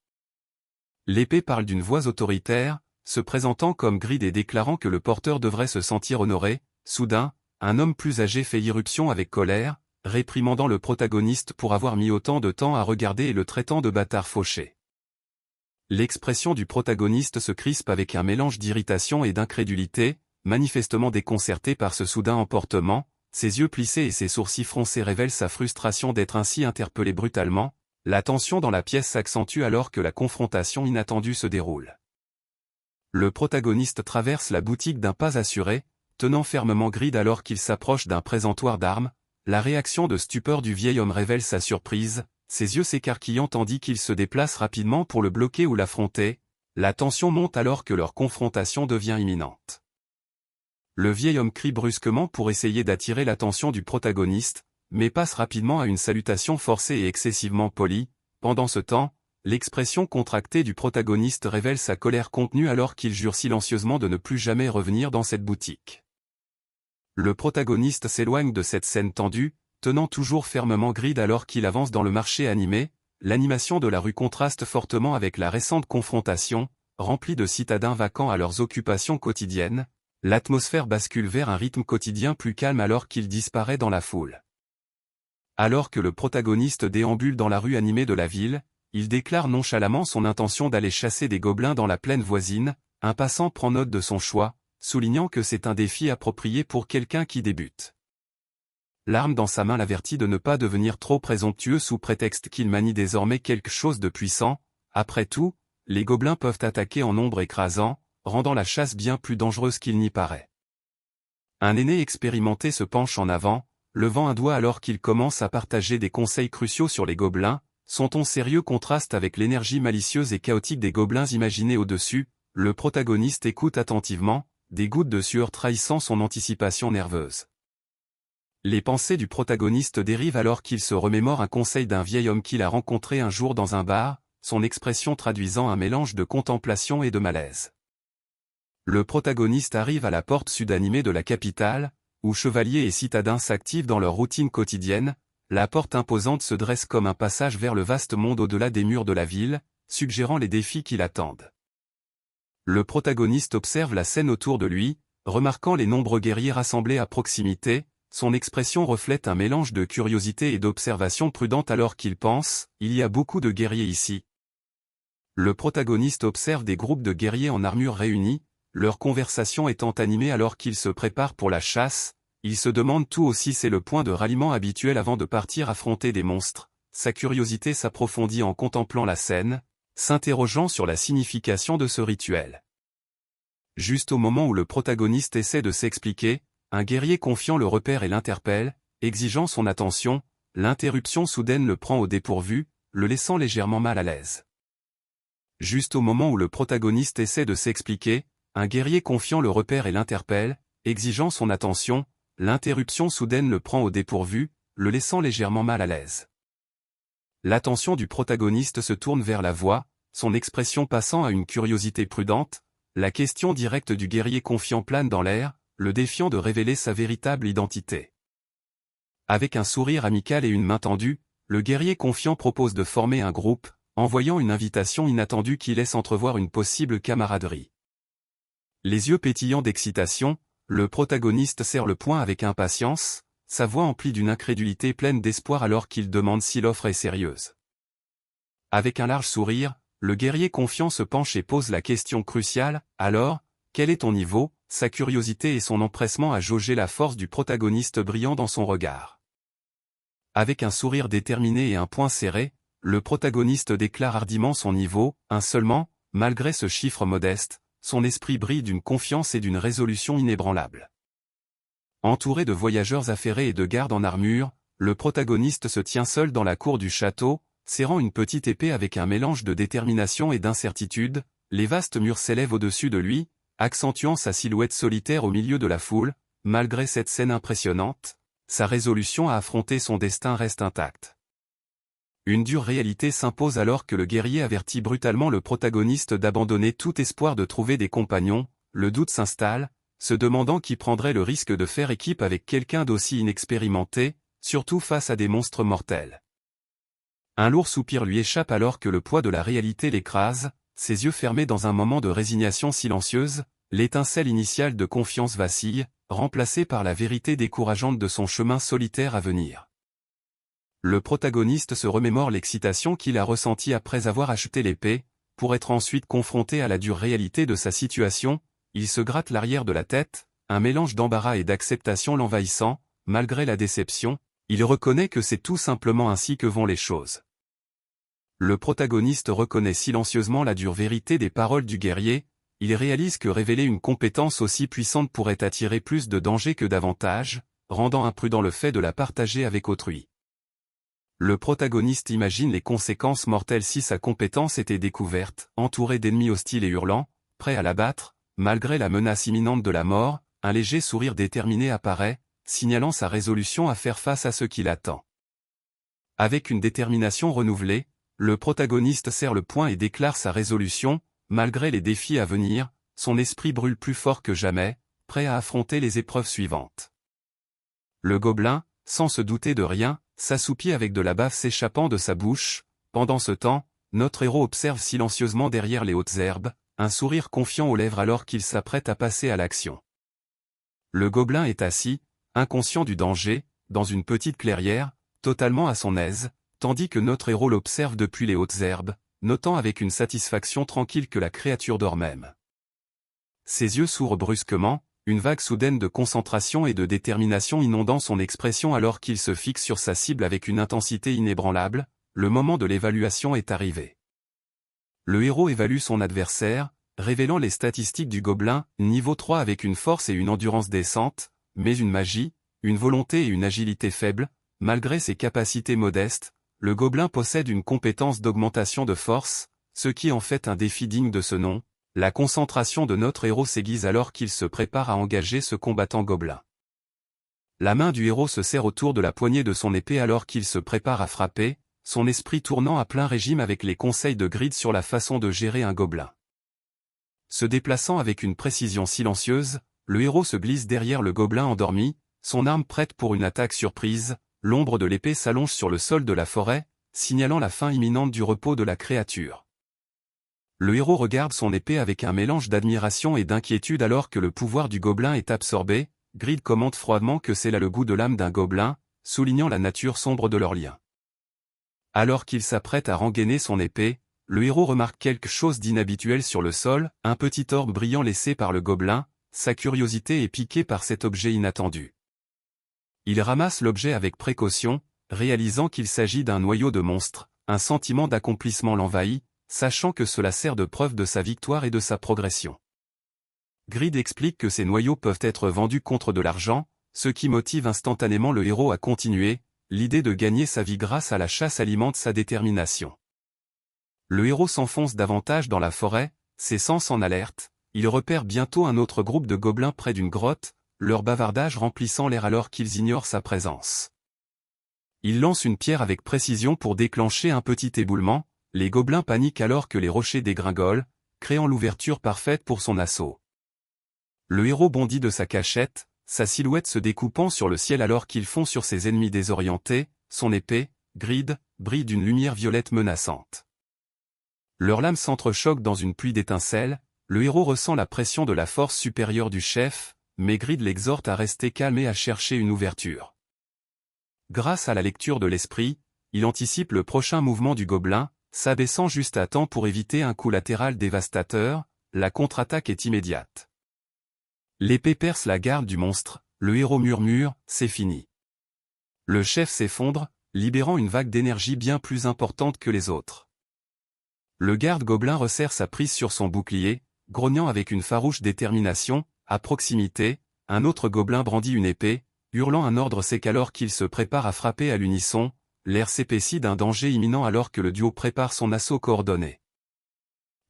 L'épée parle d'une voix autoritaire, se présentant comme grid et déclarant que le porteur devrait se sentir honoré. Soudain, un homme plus âgé fait irruption avec colère, réprimandant le protagoniste pour avoir mis autant de temps à regarder et le traitant de bâtard fauché. L'expression du protagoniste se crispe avec un mélange d'irritation et d'incrédulité, manifestement déconcerté par ce soudain emportement. Ses yeux plissés et ses sourcils froncés révèlent sa frustration d'être ainsi interpellé brutalement. La tension dans la pièce s'accentue alors que la confrontation inattendue se déroule. Le protagoniste traverse la boutique d'un pas assuré, tenant fermement Grid alors qu'il s'approche d'un présentoir d'armes. La réaction de stupeur du vieil homme révèle sa surprise, ses yeux s'écarquillant tandis qu'il se déplace rapidement pour le bloquer ou l'affronter. La tension monte alors que leur confrontation devient imminente. Le vieil homme crie brusquement pour essayer d'attirer l'attention du protagoniste, mais passe rapidement à une salutation forcée et excessivement polie. Pendant ce temps, l'expression contractée du protagoniste révèle sa colère contenue alors qu'il jure silencieusement de ne plus jamais revenir dans cette boutique. Le protagoniste s'éloigne de cette scène tendue, tenant toujours fermement Grid alors qu'il avance dans le marché animé. L'animation de la rue contraste fortement avec la récente confrontation, remplie de citadins vaquant à leurs occupations quotidiennes. L'atmosphère bascule vers un rythme quotidien plus calme alors qu'il disparaît dans la foule. Alors que le protagoniste déambule dans la rue animée de la ville, il déclare nonchalamment son intention d'aller chasser des gobelins dans la plaine voisine. Un passant prend note de son choix, soulignant que c'est un défi approprié pour quelqu'un qui débute. L'arme dans sa main l'avertit de ne pas devenir trop présomptueux sous prétexte qu'il manie désormais quelque chose de puissant. Après tout, les gobelins peuvent attaquer en nombre écrasant, rendant la chasse bien plus dangereuse qu'il n'y paraît. Un aîné expérimenté se penche en avant, levant un doigt alors qu'il commence à partager des conseils cruciaux sur les gobelins. Son ton sérieux contraste avec l'énergie malicieuse et chaotique des gobelins imaginés au-dessus. Le protagoniste écoute attentivement, des gouttes de sueur trahissant son anticipation nerveuse. Les pensées du protagoniste dérivent alors qu'il se remémore un conseil d'un vieil homme qu'il a rencontré un jour dans un bar, son expression traduisant un mélange de contemplation et de malaise. Le protagoniste arrive à la porte sud animée de la capitale, où chevaliers et citadins s'activent dans leur routine quotidienne. La porte imposante se dresse comme un passage vers le vaste monde au-delà des murs de la ville, suggérant les défis qui l'attendent. Le protagoniste observe la scène autour de lui, remarquant les nombreux guerriers rassemblés à proximité. Son expression reflète un mélange de curiosité et d'observation prudente alors qu'il pense « Il y a beaucoup de guerriers ici ». Le protagoniste observe des groupes de guerriers en armure réunis, leur conversation étant animée alors qu'ils se préparent pour la chasse. Il se demande tout aussi c'est le point de ralliement habituel avant de partir affronter des monstres. Sa curiosité s'approfondit en contemplant la scène, s'interrogeant sur la signification de ce rituel. Juste au moment où le protagoniste essaie de s'expliquer, un guerrier confiant le repère et l'interpelle, exigeant son attention. L'interruption soudaine le prend au dépourvu, le laissant légèrement mal à l'aise. Juste au moment où le protagoniste essaie de s'expliquer, un guerrier confiant le repère et l'interpelle, exigeant son attention. L'interruption soudaine le prend au dépourvu, le laissant légèrement mal à l'aise. L'attention du protagoniste se tourne vers la voix, son expression passant à une curiosité prudente. La question directe du guerrier confiant plane dans l'air, le défiant de révéler sa véritable identité. Avec un sourire amical et une main tendue, le guerrier confiant propose de former un groupe, envoyant une invitation inattendue qui laisse entrevoir une possible camaraderie. Les yeux pétillants d'excitation, le protagoniste serre le poing avec impatience, sa voix emplie d'une incrédulité pleine d'espoir alors qu'il demande si l'offre est sérieuse. Avec un large sourire, le guerrier confiant se penche et pose la question cruciale, « Alors, quel est ton niveau ?» Sa curiosité et son empressement à jauger la force du protagoniste brillant dans son regard. Avec un sourire déterminé et un poing serré, le protagoniste déclare hardiment son niveau, un seulement. Malgré ce chiffre modeste, son esprit brille d'une confiance et d'une résolution inébranlables. Entouré de voyageurs affairés et de gardes en armure, le protagoniste se tient seul dans la cour du château, serrant une petite épée avec un mélange de détermination et d'incertitude. Les vastes murs s'élèvent au-dessus de lui, accentuant sa silhouette solitaire au milieu de la foule. Malgré cette scène impressionnante, sa résolution à affronter son destin reste intacte. Une dure réalité s'impose alors que le guerrier avertit brutalement le protagoniste d'abandonner tout espoir de trouver des compagnons. Le doute s'installe, se demandant qui prendrait le risque de faire équipe avec quelqu'un d'aussi inexpérimenté, surtout face à des monstres mortels. Un lourd soupir lui échappe alors que le poids de la réalité l'écrase, ses yeux fermés dans un moment de résignation silencieuse. L'étincelle initiale de confiance vacille, remplacée par la vérité décourageante de son chemin solitaire à venir. Le protagoniste se remémore l'excitation qu'il a ressentie après avoir acheté l'épée, pour être ensuite confronté à la dure réalité de sa situation. Il se gratte l'arrière de la tête, un mélange d'embarras et d'acceptation l'envahissant. Malgré la déception, il reconnaît que c'est tout simplement ainsi que vont les choses. Le protagoniste reconnaît silencieusement la dure vérité des paroles du guerrier. il réalise que révéler une compétence aussi puissante pourrait attirer plus de dangers que d'avantages, rendant imprudent le fait de la partager avec autrui. Le protagoniste imagine les conséquences mortelles si sa compétence était découverte, entouré d'ennemis hostiles et hurlants, prêts à l'abattre. Malgré la menace imminente de la mort, un léger sourire déterminé apparaît, signalant sa résolution à faire face à ce qui l'attend. Avec une détermination renouvelée, le protagoniste serre le poing et déclare sa résolution. Malgré les défis à venir, son esprit brûle plus fort que jamais, prêt à affronter les épreuves suivantes. Le gobelin, sans se douter de rien, s'assoupit avec de la bave s'échappant de sa bouche. Pendant ce temps, notre héros observe silencieusement derrière les hautes herbes, un sourire confiant aux lèvres alors qu'il s'apprête à passer à l'action. Le gobelin est assis, inconscient du danger, dans une petite clairière, totalement à son aise, tandis que notre héros l'observe depuis les hautes herbes, notant avec une satisfaction tranquille que la créature dort même. Ses yeux s'ouvrent brusquement, une vague soudaine de concentration et de détermination inondant son expression alors qu'il se fixe sur sa cible avec une intensité inébranlable. Le moment de l'évaluation est arrivé. Le héros évalue son adversaire, révélant les statistiques du gobelin, niveau 3 avec une force et une endurance décentes, mais une magie, une volonté et une agilité faibles. Malgré ses capacités modestes, le gobelin possède une compétence d'augmentation de force, ce qui en fait un défi digne de ce nom. La concentration de notre héros s'aiguise alors qu'il se prépare à engager ce combattant gobelin. La main du héros se serre autour de la poignée de son épée alors qu'il se prépare à frapper, son esprit tournant à plein régime avec les conseils de Grid sur la façon de gérer un gobelin. Se déplaçant avec une précision silencieuse, le héros se glisse derrière le gobelin endormi, son arme prête pour une attaque surprise. L'ombre de l'épée s'allonge sur le sol de la forêt, signalant la fin imminente du repos de la créature. Le héros regarde son épée avec un mélange d'admiration et d'inquiétude alors que le pouvoir du gobelin est absorbé. Grid commente froidement que c'est là le goût de l'âme d'un gobelin, soulignant la nature sombre de leur lien. Alors qu'il s'apprête à rengainer son épée, le héros remarque quelque chose d'inhabituel sur le sol, un petit orbe brillant laissé par le gobelin. Sa curiosité est piquée par cet objet inattendu. Il ramasse l'objet avec précaution, réalisant qu'il s'agit d'un noyau de monstre. Un sentiment d'accomplissement l'envahit, sachant que cela sert de preuve de sa victoire et de sa progression. Grid explique que ces noyaux peuvent être vendus contre de l'argent, ce qui motive instantanément le héros à continuer. L'idée de gagner sa vie grâce à la chasse alimente sa détermination. Le héros s'enfonce davantage dans la forêt, ses sens en alerte. Il repère bientôt un autre groupe de gobelins près d'une grotte, leur bavardage remplissant l'air alors qu'ils ignorent sa présence. Il lance une pierre avec précision pour déclencher un petit éboulement. Les gobelins paniquent alors que les rochers dégringolent, créant l'ouverture parfaite pour son assaut. Le héros bondit de sa cachette, sa silhouette se découpant sur le ciel alors qu'il fond sur ses ennemis désorientés. Son épée, Grid, brille d'une lumière violette menaçante. Leurs lames s'entrechoquent dans une pluie d'étincelles. Le héros ressent la pression de la force supérieure du chef, mais Grid l'exhorte à rester calme et à chercher une ouverture. Grâce à la lecture de l'esprit, il anticipe le prochain mouvement du gobelin, s'abaissant juste à temps pour éviter un coup latéral dévastateur. La contre-attaque est immédiate. L'épée perce la garde du monstre, le héros murmure, c'est fini. Le chef s'effondre, libérant une vague d'énergie bien plus importante que les autres. Le garde gobelin resserre sa prise sur son bouclier, grognant avec une farouche détermination. À proximité, un autre gobelin brandit une épée, hurlant un ordre sec alors qu'il se prépare à frapper à l'unisson. L'air s'épaissit d'un danger imminent alors que le duo prépare son assaut coordonné.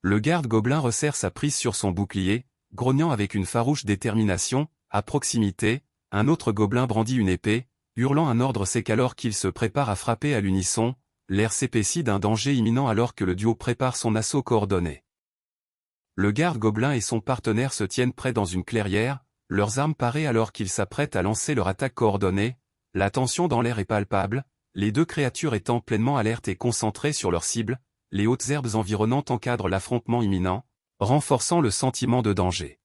Le garde gobelin resserre sa prise sur son bouclier, grognant avec une farouche détermination. À proximité, un autre gobelin brandit une épée, hurlant un ordre sec alors qu'il se prépare à frapper à l'unisson. L'air s'épaissit d'un danger imminent alors que le duo prépare son assaut coordonné. Le garde gobelin et son partenaire se tiennent prêts dans une clairière, leurs armes parées alors qu'ils s'apprêtent à lancer leur attaque coordonnée. La tension dans l'air est palpable, les deux créatures étant pleinement alertes et concentrées sur leur cible. Les hautes herbes environnantes encadrent l'affrontement imminent, renforçant le sentiment de danger.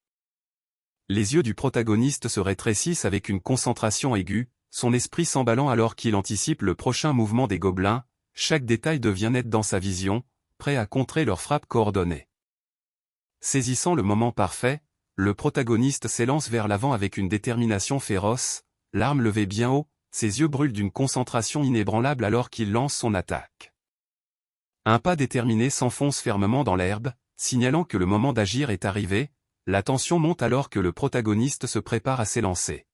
Les yeux du protagoniste se rétrécissent avec une concentration aiguë, son esprit s'emballant alors qu'il anticipe le prochain mouvement des gobelins. Chaque détail devient net dans sa vision, prêt à contrer leurs frappes coordonnées. Saisissant le moment parfait, le protagoniste s'élance vers l'avant avec une détermination féroce, l'arme levée bien haut, ses yeux brûlent d'une concentration inébranlable alors qu'il lance son attaque. Un pas déterminé s'enfonce fermement dans l'herbe, signalant que le moment d'agir est arrivé. La tension monte alors que le protagoniste se prépare à s'élancer.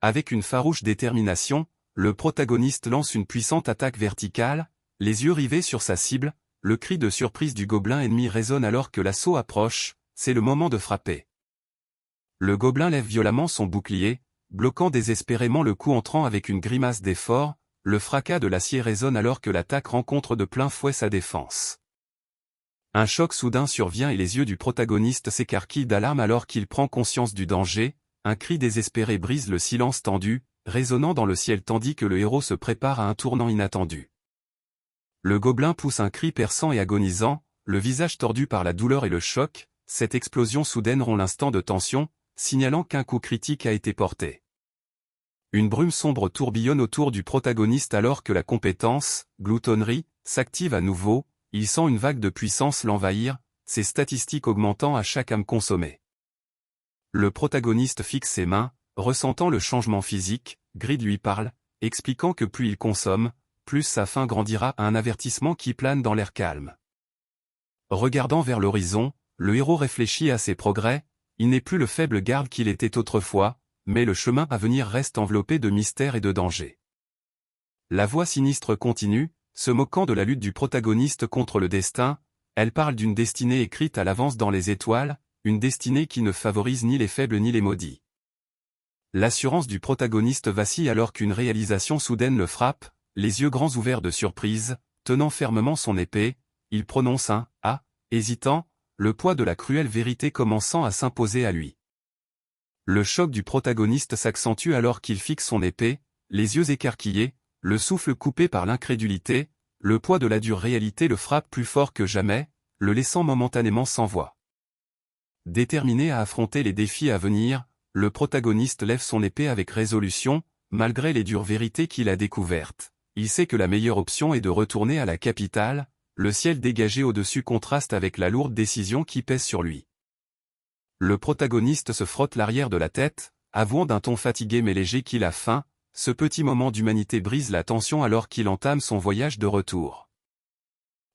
Avec une farouche détermination, le protagoniste lance une puissante attaque verticale, les yeux rivés sur sa cible, le cri de surprise du gobelin ennemi résonne alors que l'assaut approche, c'est le moment de frapper. Le gobelin lève violemment son bouclier, bloquant désespérément le coup entrant avec une grimace d'effort, le fracas de l'acier résonne alors que l'attaque rencontre de plein fouet sa défense. Un choc soudain survient et les yeux du protagoniste s'écarquillent d'alarme alors qu'il prend conscience du danger, un cri désespéré brise le silence tendu, résonnant dans le ciel tandis que le héros se prépare à un tournant inattendu. Le gobelin pousse un cri perçant et agonisant, le visage tordu par la douleur et le choc, cette explosion soudaine rompt l'instant de tension, signalant qu'un coup critique a été porté. Une brume sombre tourbillonne autour du protagoniste alors que la compétence, gloutonnerie, s'active à nouveau, il sent une vague de puissance l'envahir, ses statistiques augmentant à chaque âme consommée. Le protagoniste fixe ses mains, ressentant le changement physique, Grid lui parle, expliquant que plus il consomme, plus sa faim grandira, un avertissement qui plane dans l'air calme. Regardant vers l'horizon, le héros réfléchit à ses progrès, il n'est plus le faible garde qu'il était autrefois, mais le chemin à venir reste enveloppé de mystère et de danger. La voix sinistre continue, se moquant de la lutte du protagoniste contre le destin, elle parle d'une destinée écrite à l'avance dans les étoiles, une destinée qui ne favorise ni les faibles ni les maudits. L'assurance du protagoniste vacille alors qu'une réalisation soudaine le frappe, les yeux grands ouverts de surprise, tenant fermement son épée, il prononce un « ah », hésitant, le poids de la cruelle vérité commençant à s'imposer à lui. Le choc du protagoniste s'accentue alors qu'il fixe son épée, les yeux écarquillés, le souffle coupé par l'incrédulité, le poids de la dure réalité le frappe plus fort que jamais, le laissant momentanément sans voix. Déterminé à affronter les défis à venir, le protagoniste lève son épée avec résolution, malgré les dures vérités qu'il a découvertes. Il sait que la meilleure option est de retourner à la capitale, le ciel dégagé au-dessus contraste avec la lourde décision qui pèse sur lui. Le protagoniste se frotte l'arrière de la tête, avouant d'un ton fatigué mais léger qu'il a faim, ce petit moment d'humanité brise la tension alors qu'il entame son voyage de retour.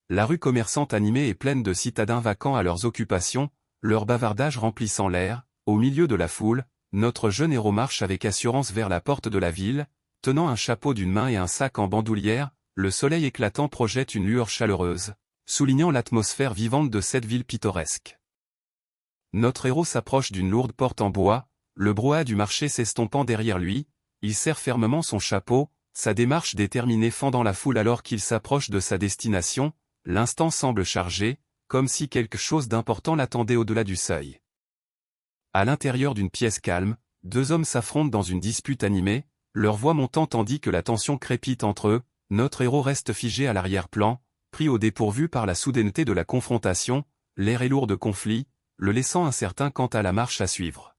La rue commerçante animée est pleine de citadins vaquant à leurs occupations, leur bavardage remplissant l'air, au milieu de la foule, notre jeune héros marche avec assurance vers la porte de la ville, tenant un chapeau d'une main et un sac en bandoulière, le soleil éclatant projette une lueur chaleureuse, soulignant l'atmosphère vivante de cette ville pittoresque. Notre héros s'approche d'une lourde porte en bois, le brouhaha du marché s'estompant derrière lui, il serre fermement son chapeau, sa démarche déterminée fendant la foule alors qu'il s'approche de sa destination, l'instant semble chargé, comme si quelque chose d'important l'attendait au-delà du seuil. À l'intérieur d'une pièce calme, deux hommes s'affrontent dans une dispute animée, leur voix montant tandis que la tension crépite entre eux, notre héros reste figé à l'arrière-plan, pris au dépourvu par la soudaineté de la confrontation, l'air est lourd de conflit, le laissant incertain quant à la marche à suivre.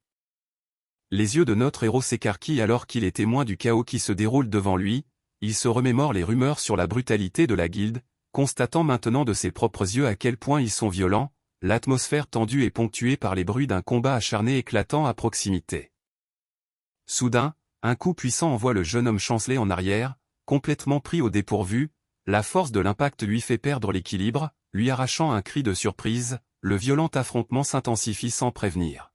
Les yeux de notre héros s'écarquillent alors qu'il est témoin du chaos qui se déroule devant lui, il se remémore les rumeurs sur la brutalité de la guilde, constatant maintenant de ses propres yeux à quel point ils sont violents, l'atmosphère tendue est ponctuée par les bruits d'un combat acharné éclatant à proximité. Soudain, un coup puissant envoie le jeune homme chanceler en arrière, complètement pris au dépourvu, la force de l'impact lui fait perdre l'équilibre, lui arrachant un cri de surprise, le violent affrontement s'intensifie sans prévenir.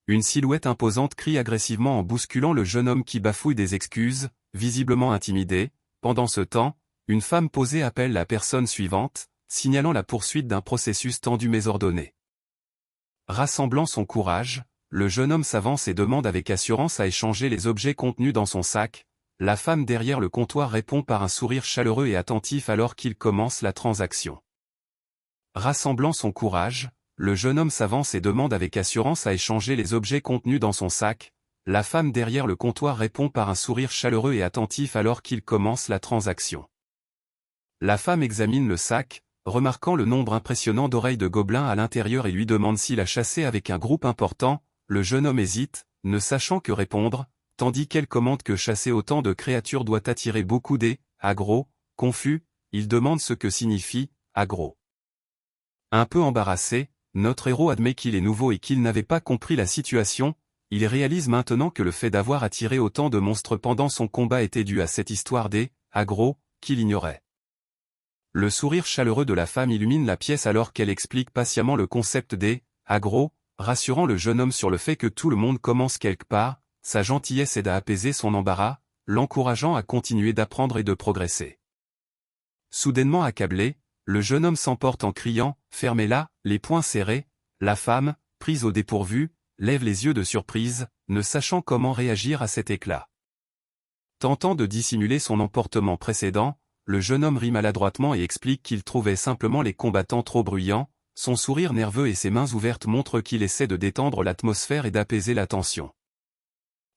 Une silhouette imposante crie agressivement en bousculant le jeune homme qui bafouille des excuses, visiblement intimidé. Pendant ce temps, une femme posée appelle la personne suivante, signalant la poursuite d'un processus tendu mais ordonné. Rassemblant son courage, le jeune homme s'avance et demande avec assurance à échanger les objets contenus dans son sac. La femme derrière le comptoir répond par un sourire chaleureux et attentif alors qu'il commence la transaction. Rassemblant son courage, le jeune homme s'avance et demande avec assurance à échanger les objets contenus dans son sac. La femme derrière le comptoir répond par un sourire chaleureux et attentif alors qu'il commence la transaction. La femme examine le sac, remarquant le nombre impressionnant d'oreilles de gobelins à l'intérieur et lui demande s'il a chassé avec un groupe important. Le jeune homme hésite, ne sachant que répondre, tandis qu'elle commente que chasser autant de créatures doit attirer beaucoup agro. Confus, il demande ce que signifie agro. Un peu embarrassé, notre héros admet qu'il est nouveau et qu'il n'avait pas compris la situation. Il réalise maintenant que le fait d'avoir attiré autant de monstres pendant son combat était dû à cette histoire agro, qu'il ignorait. Le sourire chaleureux de la femme illumine la pièce alors qu'elle explique patiemment le concept des « agros », rassurant le jeune homme sur le fait que tout le monde commence quelque part. Sa gentillesse aide à apaiser son embarras, l'encourageant à continuer d'apprendre et de progresser. Soudainement accablé, le jeune homme s'emporte en criant « Fermez-la », les poings serrés. La femme, prise au dépourvu, lève les yeux de surprise, ne sachant comment réagir à cet éclat. Tentant de dissimuler son emportement précédent, le jeune homme rit maladroitement et explique qu'il trouvait simplement les combattants trop bruyants. Son sourire nerveux et ses mains ouvertes montrent qu'il essaie de détendre l'atmosphère et d'apaiser la tension.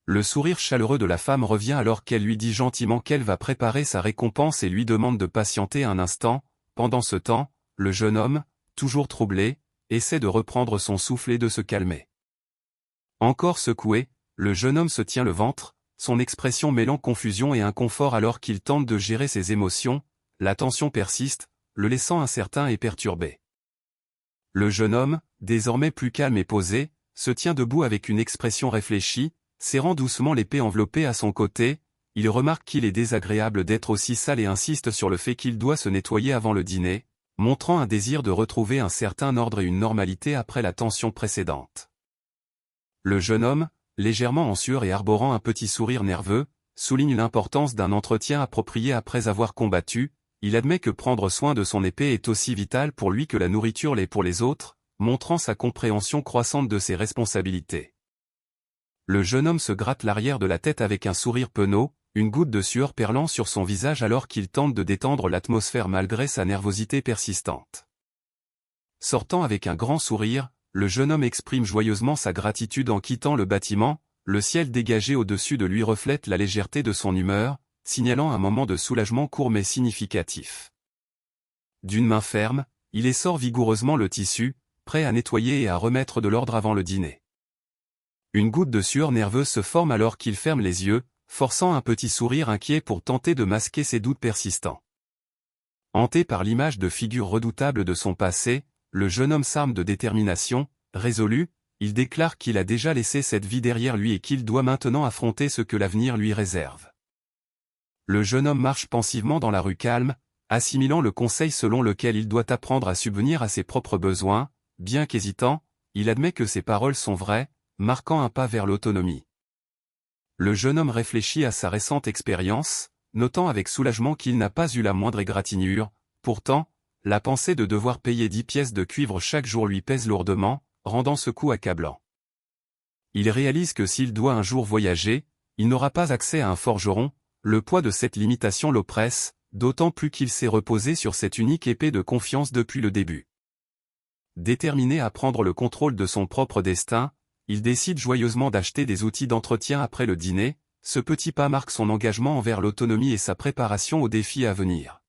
Le sourire chaleureux de la femme revient alors qu'elle lui dit gentiment qu'elle va préparer sa récompense et lui demande de patienter un instant. Pendant ce temps, le jeune homme, toujours troublé, essaie de reprendre son souffle et de se calmer. Encore secoué, le jeune homme se tient le ventre, son expression mêlant confusion et inconfort alors qu'il tente de gérer ses émotions. La tension persiste, le laissant incertain et perturbé. Le jeune homme, désormais plus calme et posé, se tient debout avec une expression réfléchie, serrant doucement l'épée enveloppée à son côté. Il remarque qu'il est désagréable d'être aussi sale et insiste sur le fait qu'il doit se nettoyer avant le dîner, montrant un désir de retrouver un certain ordre et une normalité après la tension précédente. Le jeune homme, légèrement en sueur et arborant un petit sourire nerveux, souligne l'importance d'un entretien approprié après avoir combattu. Il admet que prendre soin de son épée est aussi vital pour lui que la nourriture l'est pour les autres, montrant sa compréhension croissante de ses responsabilités. Le jeune homme se gratte l'arrière de la tête avec un sourire penaud, une goutte de sueur perlant sur son visage alors qu'il tente de détendre l'atmosphère malgré sa nervosité persistante. Sortant avec un grand sourire, le jeune homme exprime joyeusement sa gratitude en quittant le bâtiment. Le ciel dégagé au-dessus de lui reflète la légèreté de son humeur, signalant un moment de soulagement court mais significatif. D'une main ferme, il essore vigoureusement le tissu, prêt à nettoyer et à remettre de l'ordre avant le dîner. Une goutte de sueur nerveuse se forme alors qu'il ferme les yeux, forçant un petit sourire inquiet pour tenter de masquer ses doutes persistants. Hanté par l'image de figures redoutables de son passé, le jeune homme s'arme de détermination, résolu. Il déclare qu'il a déjà laissé cette vie derrière lui et qu'il doit maintenant affronter ce que l'avenir lui réserve. Le jeune homme marche pensivement dans la rue calme, assimilant le conseil selon lequel il doit apprendre à subvenir à ses propres besoins. Bien qu'hésitant, il admet que ses paroles sont vraies, marquant un pas vers l'autonomie. Le jeune homme réfléchit à sa récente expérience, notant avec soulagement qu'il n'a pas eu la moindre égratignure. Pourtant, la pensée de devoir payer 10 pièces de cuivre chaque jour lui pèse lourdement, rendant ce coup accablant. Il réalise que s'il doit un jour voyager, il n'aura pas accès à un forgeron. Le poids de cette limitation l'oppresse, d'autant plus qu'il s'est reposé sur cette unique épée de confiance depuis le début. Déterminé à prendre le contrôle de son propre destin, il décide joyeusement d'acheter des outils d'entretien après le dîner. Ce petit pas marque son engagement envers l'autonomie et sa préparation aux défis à venir.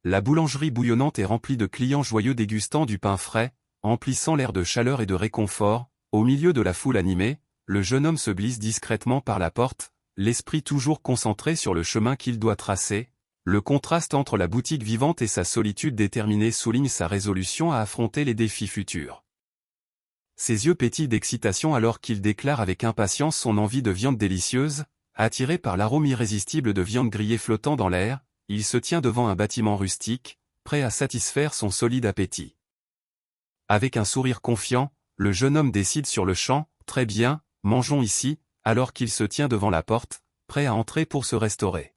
La boulangerie bouillonnante est remplie de clients joyeux dégustant du pain frais, emplissant l'air de chaleur et de réconfort. Au milieu de la foule animée, le jeune homme se glisse discrètement par la porte, l'esprit toujours concentré sur le chemin qu'il doit tracer. Le contraste entre la boutique vivante et sa solitude déterminée souligne sa résolution à affronter les défis futurs. Ses yeux pétillent d'excitation alors qu'il déclare avec impatience son envie de viande délicieuse. Attiré par l'arôme irrésistible de viande grillée flottant dans l'air, il se tient devant un bâtiment rustique, prêt à satisfaire son solide appétit. Avec un sourire confiant, le jeune homme décide sur le champ, « Très bien, mangeons ici », alors qu'il se tient devant la porte, prêt à entrer pour se restaurer.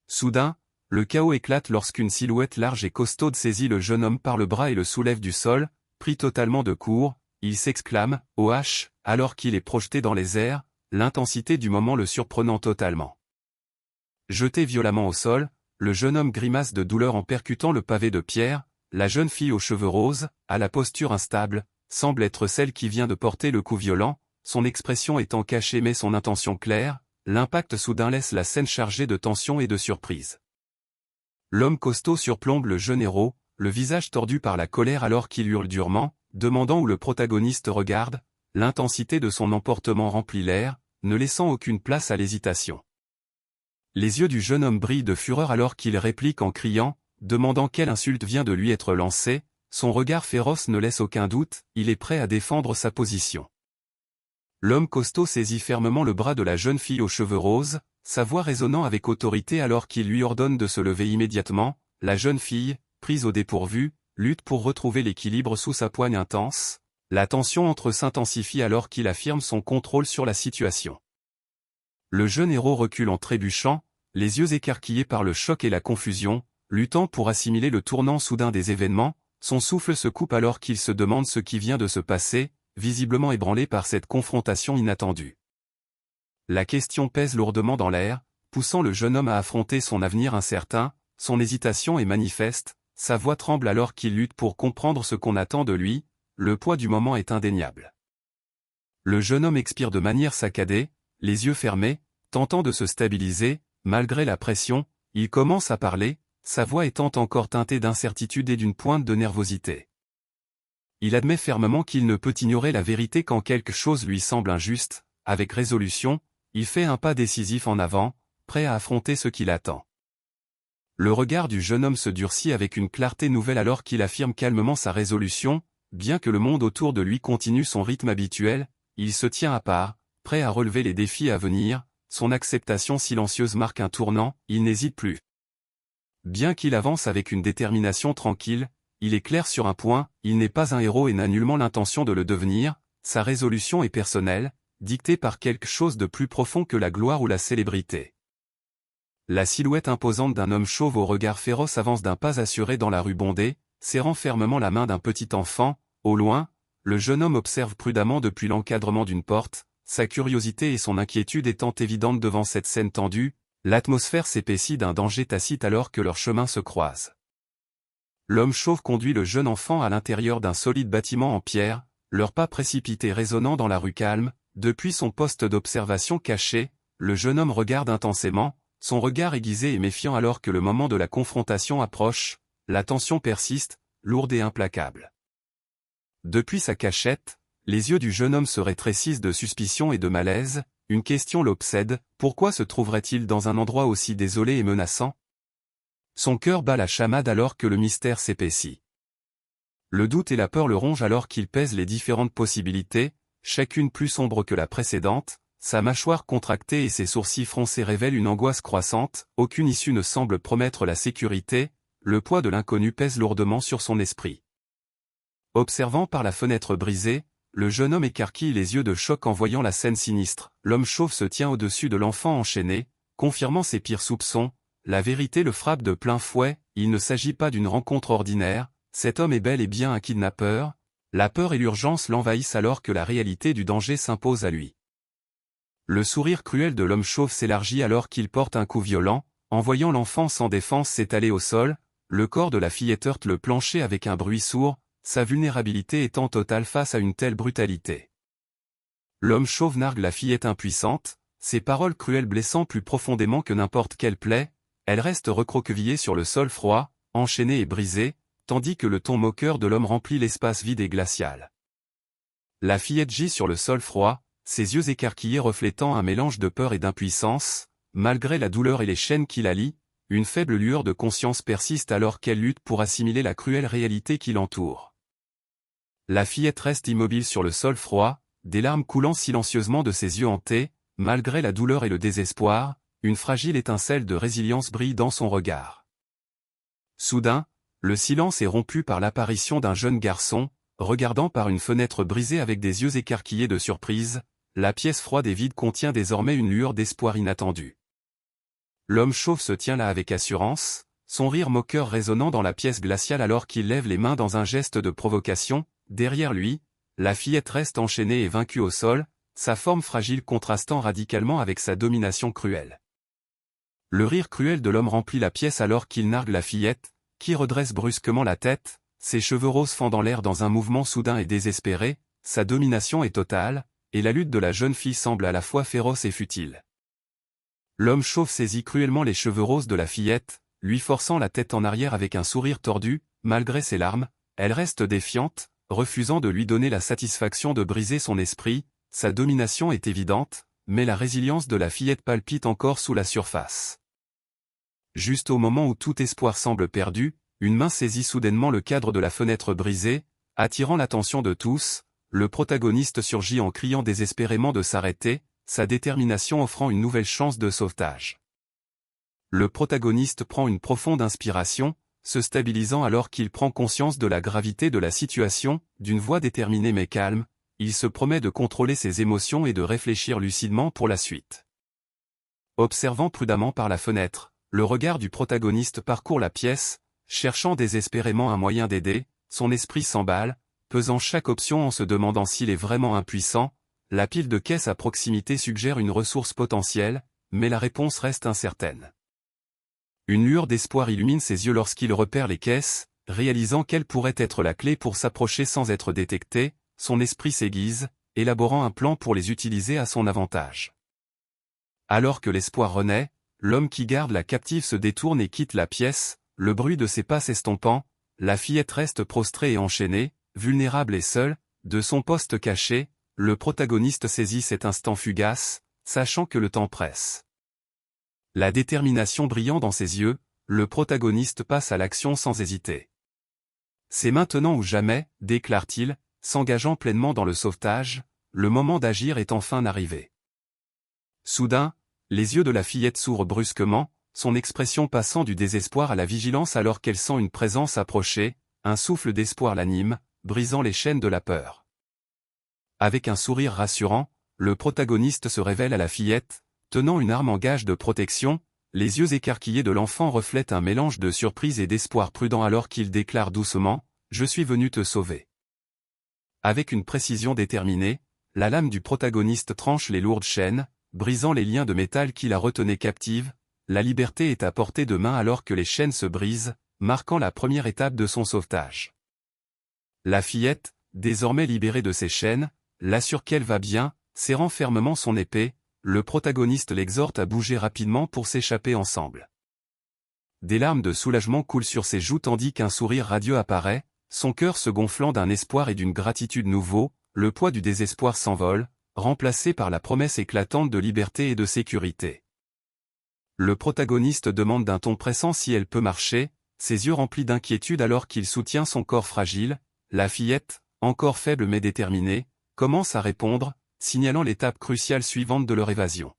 Soudain, le chaos éclate lorsqu'une silhouette large et costaude saisit le jeune homme par le bras et le soulève du sol. Pris totalement de court, il s'exclame « OH » alors qu'il est projeté dans les airs, l'intensité du moment le surprenant totalement. Jeté violemment au sol, le jeune homme grimace de douleur en percutant le pavé de pierre. La jeune fille aux cheveux roses, à la posture instable, semble être celle qui vient de porter le coup violent, son expression étant cachée mais son intention claire. L'impact soudain laisse la scène chargée de tension et de surprise. L'homme costaud surplombe le jeune héros, le visage tordu par la colère alors qu'il hurle durement, demandant où le protagoniste regarde. L'intensité de son emportement remplit l'air, ne laissant aucune place à l'hésitation. Les yeux du jeune homme brillent de fureur alors qu'il réplique en criant, demandant quelle insulte vient de lui être lancée. Son regard féroce ne laisse aucun doute, il est prêt à défendre sa position. L'homme costaud saisit fermement le bras de la jeune fille aux cheveux roses, sa voix résonnant avec autorité alors qu'il lui ordonne de se lever immédiatement. la jeune fille, prise au dépourvu, lutte pour retrouver l'équilibre sous sa poigne intense. La tension entre eux s'intensifie alors qu'il affirme son contrôle sur la situation. Le jeune héros recule en trébuchant, les yeux écarquillés par le choc et la confusion, luttant pour assimiler le tournant soudain des événements. Son souffle se coupe alors qu'il se demande ce qui vient de se passer, visiblement ébranlé par cette confrontation inattendue. La question pèse lourdement dans l'air, poussant le jeune homme à affronter son avenir incertain. Son hésitation est manifeste, sa voix tremble alors qu'il lutte pour comprendre ce qu'on attend de lui. Le poids du moment est indéniable. Le jeune homme expire de manière saccadée, les yeux fermés, tentant de se stabiliser. Malgré la pression, il commence à parler, sa voix étant encore teintée d'incertitude et d'une pointe de nervosité. Il admet fermement qu'il ne peut ignorer la vérité quand quelque chose lui semble injuste. Avec résolution, il fait un pas décisif en avant, prêt à affronter ce qui l'attend. Le regard du jeune homme se durcit avec une clarté nouvelle alors qu'il affirme calmement sa résolution. Bien que le monde autour de lui continue son rythme habituel, il se tient à part, prêt à relever les défis à venir. Son acceptation silencieuse marque un tournant, il n'hésite plus. Bien qu'il avance avec une détermination tranquille, il est clair sur un point, il n'est pas un héros et n'a nullement l'intention de le devenir. Sa résolution est personnelle, dictée par quelque chose de plus profond que la gloire ou la célébrité. La silhouette imposante d'un homme chauve au regard féroce avance d'un pas assuré dans la rue bondée, serrant fermement la main d'un petit enfant. Au loin, le jeune homme observe prudemment depuis l'encadrement d'une porte, sa curiosité et son inquiétude étant évidentes devant cette scène tendue. L'atmosphère s'épaissit d'un danger tacite alors que leurs chemins se croisent. L'homme chauve conduit le jeune enfant à l'intérieur d'un solide bâtiment en pierre, leurs pas précipités résonnant dans la rue calme. Depuis son poste d'observation caché, le jeune homme regarde intensément, son regard aiguisé et méfiant alors que le moment de la confrontation approche. La tension persiste, lourde et implacable. Depuis sa cachette, les yeux du jeune homme se rétrécissent de suspicion et de malaise. Une question l'obsède, pourquoi se trouverait-il dans un endroit aussi désolé et menaçant? Son cœur bat la chamade alors que le mystère s'épaissit. Le doute et la peur le rongent alors qu'il pèse les différentes possibilités, chacune plus sombre que la précédente. Sa mâchoire contractée et ses sourcils froncés révèlent une angoisse croissante, aucune issue ne semble promettre la sécurité, le poids de l'inconnu pèse lourdement sur son esprit. Observant par la fenêtre brisée, le jeune homme écarquille les yeux de choc en voyant la scène sinistre. L'homme chauve se tient au-dessus de l'enfant enchaîné, confirmant ses pires soupçons. La vérité le frappe de plein fouet, il ne s'agit pas d'une rencontre ordinaire, cet homme est bel et bien un kidnappeur. La peur et l'urgence l'envahissent alors que la réalité du danger s'impose à lui. Le sourire cruel de l'homme chauve s'élargit alors qu'il porte un coup violent, en voyant l'enfant sans défense s'étaler au sol. Le corps de la fillette heurte le plancher avec un bruit sourd, sa vulnérabilité étant totale face à une telle brutalité. L'homme chauve nargue la fillette impuissante, ses paroles cruelles blessant plus profondément que n'importe quelle plaie. Elle reste recroquevillée sur le sol froid, enchaînée et brisée, tandis que le ton moqueur de l'homme remplit l'espace vide et glacial. La fillette gît sur le sol froid, ses yeux écarquillés reflétant un mélange de peur et d'impuissance. Malgré la douleur et les chaînes qui la lient, une faible lueur de conscience persiste alors qu'elle lutte pour assimiler la cruelle réalité qui l'entoure. La fillette reste immobile sur le sol froid, des larmes coulant silencieusement de ses yeux hantés. Malgré la douleur et le désespoir, une fragile étincelle de résilience brille dans son regard. Soudain, le silence est rompu par l'apparition d'un jeune garçon, regardant par une fenêtre brisée avec des yeux écarquillés de surprise. La pièce froide et vide contient désormais une lueur d'espoir inattendue. L'homme chauve se tient là avec assurance, son rire moqueur résonnant dans la pièce glaciale alors qu'il lève les mains dans un geste de provocation. Derrière lui, la fillette reste enchaînée et vaincue au sol, sa forme fragile contrastant radicalement avec sa domination cruelle. Le rire cruel de l'homme remplit la pièce alors qu'il nargue la fillette, qui redresse brusquement la tête, ses cheveux roses fendant l'air dans un mouvement soudain et désespéré. Sa domination est totale, et la lutte de la jeune fille semble à la fois féroce et futile. L'homme chauve saisit cruellement les cheveux roses de la fillette, lui forçant la tête en arrière avec un sourire tordu. Malgré ses larmes, elle reste défiante, refusant de lui donner la satisfaction de briser son esprit. Sa domination est évidente, mais la résilience de la fillette palpite encore sous la surface. Juste au moment où tout espoir semble perdu, une main saisit soudainement le cadre de la fenêtre brisée, attirant l'attention de tous. Le protagoniste surgit en criant désespérément de s'arrêter, sa détermination offrant une nouvelle chance de sauvetage. Le protagoniste prend une profonde inspiration, se stabilisant alors qu'il prend conscience de la gravité de la situation, d'une voix déterminée mais calme, il se promet de contrôler ses émotions et de réfléchir lucidement pour la suite. Observant prudemment par la fenêtre, le regard du protagoniste parcourt la pièce, cherchant désespérément un moyen d'aider, son esprit s'emballe, pesant chaque option en se demandant s'il est vraiment impuissant. La pile de caisses à proximité suggère une ressource potentielle, mais la réponse reste incertaine. Une lueur d'espoir illumine ses yeux lorsqu'il repère les caisses, réalisant qu'elle pourrait être la clé pour s'approcher sans être détecté, son esprit s'aiguise, élaborant un plan pour les utiliser à son avantage. Alors que l'espoir renaît, l'homme qui garde la captive se détourne et quitte la pièce, le bruit de ses pas s'estompant, la fillette reste prostrée et enchaînée, vulnérable et seule, de son poste caché, le protagoniste saisit cet instant fugace, sachant que le temps presse. La détermination brillant dans ses yeux, le protagoniste passe à l'action sans hésiter. C'est maintenant ou jamais, déclare-t-il, s'engageant pleinement dans le sauvetage, le moment d'agir est enfin arrivé. Soudain, les yeux de la fillette s'ouvrent brusquement, son expression passant du désespoir à la vigilance alors qu'elle sent une présence approcher, un souffle d'espoir l'anime, brisant les chaînes de la peur. Avec un sourire rassurant, le protagoniste se révèle à la fillette, tenant une arme en gage de protection, les yeux écarquillés de l'enfant reflètent un mélange de surprise et d'espoir prudent alors qu'il déclare doucement « Je suis venu te sauver ». Avec une précision déterminée, la lame du protagoniste tranche les lourdes chaînes, brisant les liens de métal qui la retenaient captive. La liberté est à portée de main alors que les chaînes se brisent, marquant la première étape de son sauvetage. La fillette, désormais libérée de ses chaînes, l'assure qu'elle va bien, serrant fermement son épée, le protagoniste l'exhorte à bouger rapidement pour s'échapper ensemble. Des larmes de soulagement coulent sur ses joues tandis qu'un sourire radieux apparaît, son cœur se gonflant d'un espoir et d'une gratitude nouveaux, le poids du désespoir s'envole, remplacé par la promesse éclatante de liberté et de sécurité. Le protagoniste demande d'un ton pressant si elle peut marcher, ses yeux remplis d'inquiétude alors qu'il soutient son corps fragile. La fillette, encore faible mais déterminée, commence à répondre, signalant l'étape cruciale suivante de leur évasion.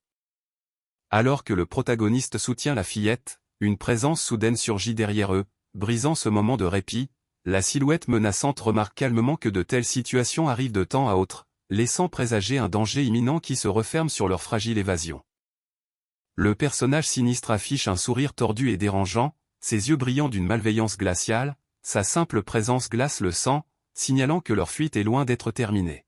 Alors que le protagoniste soutient la fillette, une présence soudaine surgit derrière eux, brisant ce moment de répit. La silhouette menaçante remarque calmement que de telles situations arrivent de temps à autre, laissant présager un danger imminent qui se referme sur leur fragile évasion. Le personnage sinistre affiche un sourire tordu et dérangeant, ses yeux brillants d'une malveillance glaciale, sa simple présence glace le sang, signalant que leur fuite est loin d'être terminée.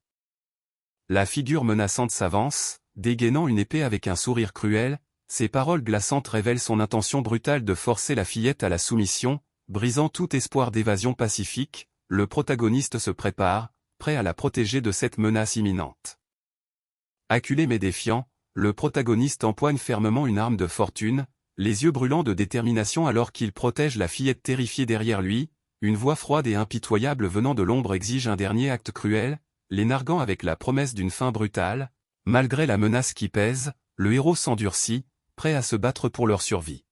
La figure menaçante s'avance, dégainant une épée avec un sourire cruel, ses paroles glaçantes révèlent son intention brutale de forcer la fillette à la soumission, brisant tout espoir d'évasion pacifique. Le protagoniste se prépare, prêt à la protéger de cette menace imminente. Acculé mais défiant, le protagoniste empoigne fermement une arme de fortune, les yeux brûlants de détermination alors qu'il protège la fillette terrifiée derrière lui. Une voix froide et impitoyable venant de l'ombre exige un dernier acte cruel, les narguant avec la promesse d'une fin brutale. Malgré la menace qui pèse, le héros s'endurcit, prêt à se battre pour leur survie.